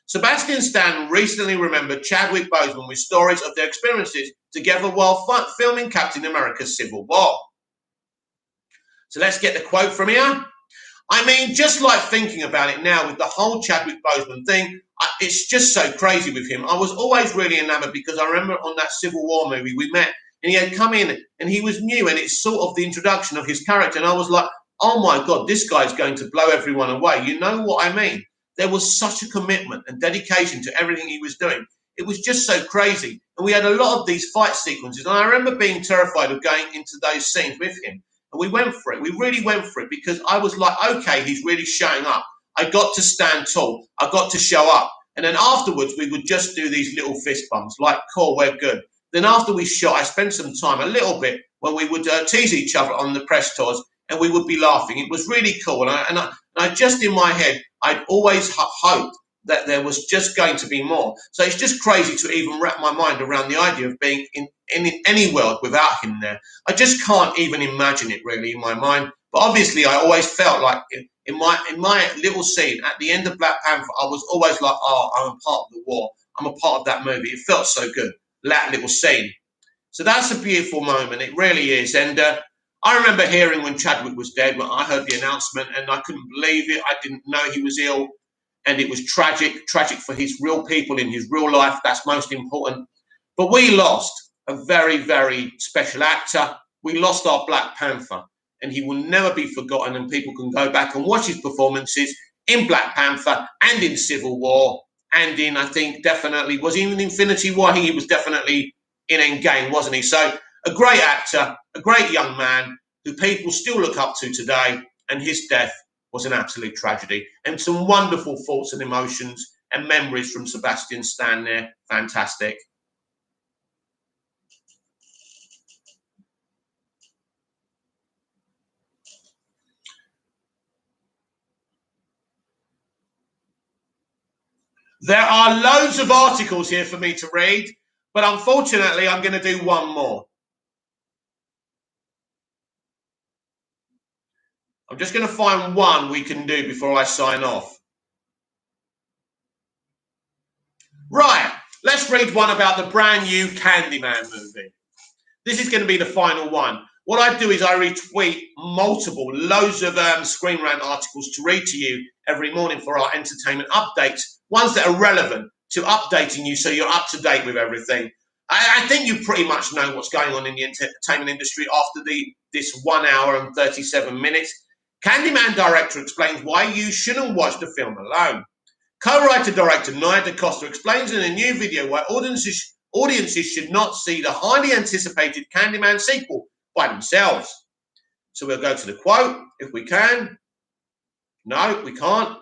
Sebastian Stan recently remembered Chadwick Boseman with stories of their experiences together while filming Captain America Civil War. So let's get the quote from here. I mean, just like thinking about it now with the whole Chadwick Boseman thing, it's just so crazy with him. I was always really enamored because I remember on that Civil War movie we met and he had come in and he was new and it's sort of the introduction of his character. And I was like, oh my God, this guy's going to blow everyone away. You know what I mean? There was such a commitment and dedication to everything he was doing. It was just so crazy. And we had a lot of these fight sequences. And I remember being terrified of going into those scenes with him. And we went for it. We really went for it because I was like, okay, he's really showing up. I got to stand tall. I got to show up. And then afterwards, we would just do these little fist bumps, like, cool, we're good. Then after we shot, I spent some time, a little bit, when we would tease each other on the press tours, and we would be laughing. It was really cool. And I just, in my head, I'd always hoped that there was just going to be more. So it's just crazy to even wrap my mind around the idea of being in any world without him there. I just can't even imagine it really in my mind. But obviously, I always felt like in my little scene at the end of Black Panther, I was always like, oh, I'm a part of the war. I'm a part of that movie. It felt so good, that little scene. So that's a beautiful moment. It really is. And I remember hearing when Chadwick was dead, when I heard the announcement, and I couldn't believe it. I didn't know he was ill. And it was tragic for his real people in his real life. That's most important. But we lost a very, very special actor. We lost our Black Panther. And he will never be forgotten, and people can go back and watch his performances in Black Panther and in Civil War and in, I think, definitely, was he in Infinity War? He was definitely in Endgame, wasn't he? So a great actor, a great young man who people still look up to today, and his death was an absolute tragedy. And some wonderful thoughts and emotions and memories from Sebastian Stan there. Fantastic. There are loads of articles here for me to read, but unfortunately, I'm going to do one more. I'm just going to find one we can do before I sign off. Right, let's read one about the brand new Candyman movie. This is going to be the final one. What I do is I retweet loads of Screen Rant articles to read to you every morning for our entertainment updates, ones that are relevant to updating you so you're up to date with everything. I think you pretty much know what's going on in the entertainment industry after this 1 hour and 37 minutes. Candyman director explains why you shouldn't watch the film alone. Co-writer-director Nia DaCosta explains in a new video why audiences should not see the highly anticipated Candyman sequel by themselves. So we'll go to the quote, if we can. No, we can't.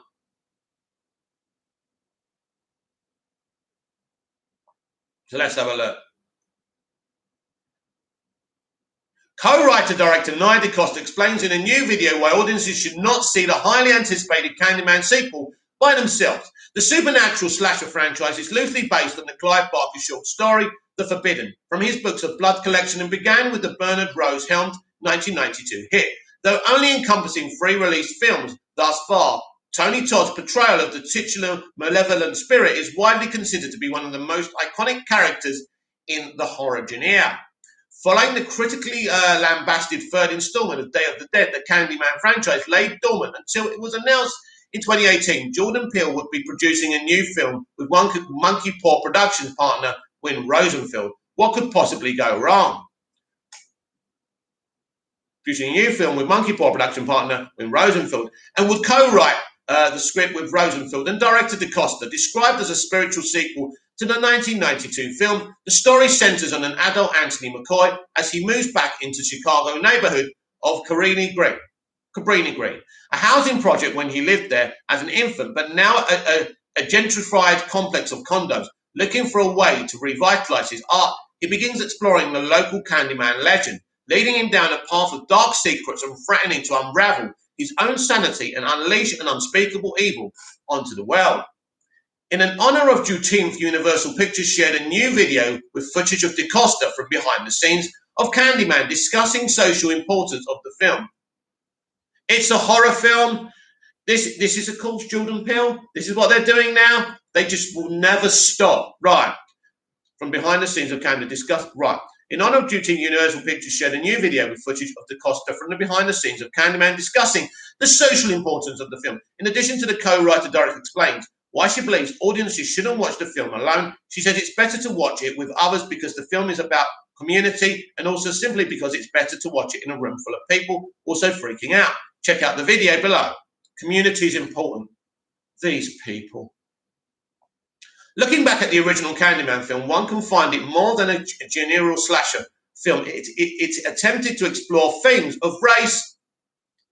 So let's have a look. Co-writer-director Nia DaCosta explains in a new video why audiences should not see the highly anticipated Candyman sequel by themselves. The supernatural slasher franchise is loosely based on the Clive Barker short story, The Forbidden, from his books of blood collection, and began with the Bernard Rose helmed 1992 hit. Though only encompassing 3 released films thus far, Tony Todd's portrayal of the titular malevolent spirit is widely considered to be one of the most iconic characters in the horror genre. Following the critically lambasted third installment of Day of the Dead, the Candyman franchise lay dormant until it was announced in 2018 Jordan Peele would be producing a new film with Monkey Paw production partner Win Rosenfeld. What could possibly go wrong? Producing a new film with Monkey Paw production partner Win Rosenfeld, and would co-write the script with Rosenfeld and director DaCosta. Described as a spiritual sequel to the 1992 film, the story centers on an adult Anthony McCoy as he moves back into Chicago neighborhood of Cabrini Green, a housing project when he lived there as an infant, but now a gentrified complex of condos. Looking for a way to revitalize his art, he begins exploring the local Candyman legend, leading him down a path of dark secrets and threatening to unravel his own sanity and unleash an unspeakable evil onto the world. In an honor of Juneteenth, Universal Pictures shared a new video with footage of DaCosta from behind the scenes of Candyman discussing social importance of the film. It's a horror film. This is, of course, Jordan Peele. This is what they're doing now. They just will never stop. Right. From behind the scenes of Candyman discussed. Right. In honor of Juneteenth, Universal Pictures shared a new video with footage of DaCosta from the behind the scenes of Candyman discussing the social importance of the film. In addition to the co-writer, director explains why she believes audiences shouldn't watch the film alone. She says it's better to watch it with others because the film is about community, and also simply because it's better to watch it in a room full of people also freaking out. Check out the video below. Community is important. These people. Looking back at the original Candyman film, one can find it more than a general slasher film. It attempted to explore themes of race,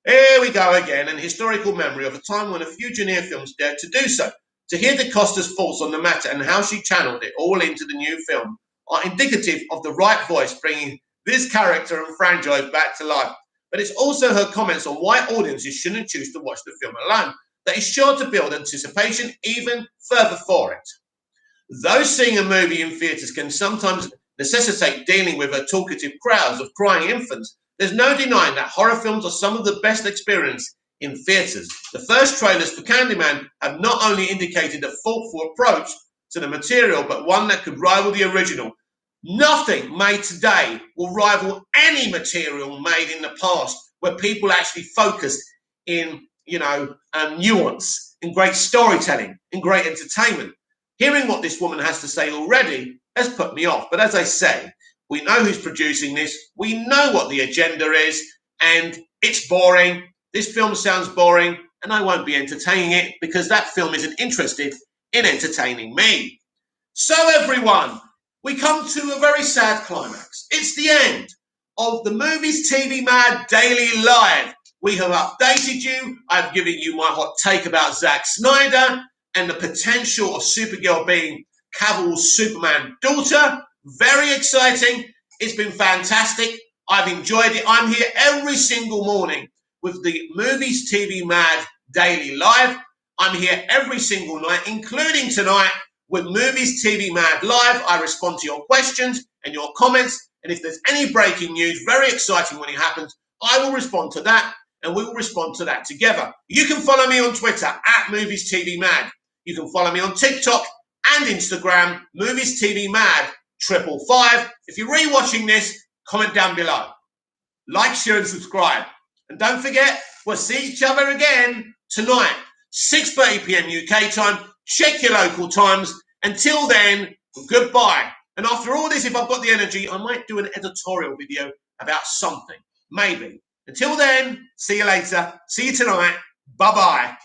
here we go again, and historical memory of a time when a few Janir films dared to do so. To hear DaCosta's thoughts on the matter and how she channeled it all into the new film are indicative of the right voice bringing this character and franchise back to life. But it's also her comments on why audiences shouldn't choose to watch the film alone that is sure to build anticipation even further for it. Though seeing a movie in theatres can sometimes necessitate dealing with a talkative crowds of crying infants, there's no denying that horror films are some of the best experience in theatres. The first trailers for Candyman have not only indicated a thoughtful approach to the material, but one that could rival the original. Nothing made today will rival any material made in the past where people actually focused in, nuance, in great storytelling, in great entertainment. Hearing what this woman has to say already has put me off. But as I say, we know who's producing this. We know what the agenda is, and it's boring. This film sounds boring, and I won't be entertaining it because that film isn't interested in entertaining me. So everyone, we come to a very sad climax. It's the end of the Movies TV Mad Daily Live. We have updated you. I've given you my hot take about Zack Snyder and the potential of Supergirl being Cavill's Superman daughter. Very exciting. It's been fantastic. I've enjoyed it. I'm here every single morning with the Movies TV Mad Daily Live. I'm here every single night, including tonight with Movies TV Mad Live. I respond to your questions and your comments. And if there's any breaking news, very exciting when it happens, I will respond to that, and we will respond to that together. You can follow me on Twitter at Movies TV Mad. You can follow me on TikTok and Instagram, Movies TV Mad 555. If you're rewatching this, comment down below. Like, share, and subscribe. And don't forget, we'll see each other again tonight, 6:30 p.m. UK time. Check your local times. Until then, goodbye. And after all this, if I've got the energy, I might do an editorial video about something. Maybe. Until then, see you later. See you tonight. Bye-bye.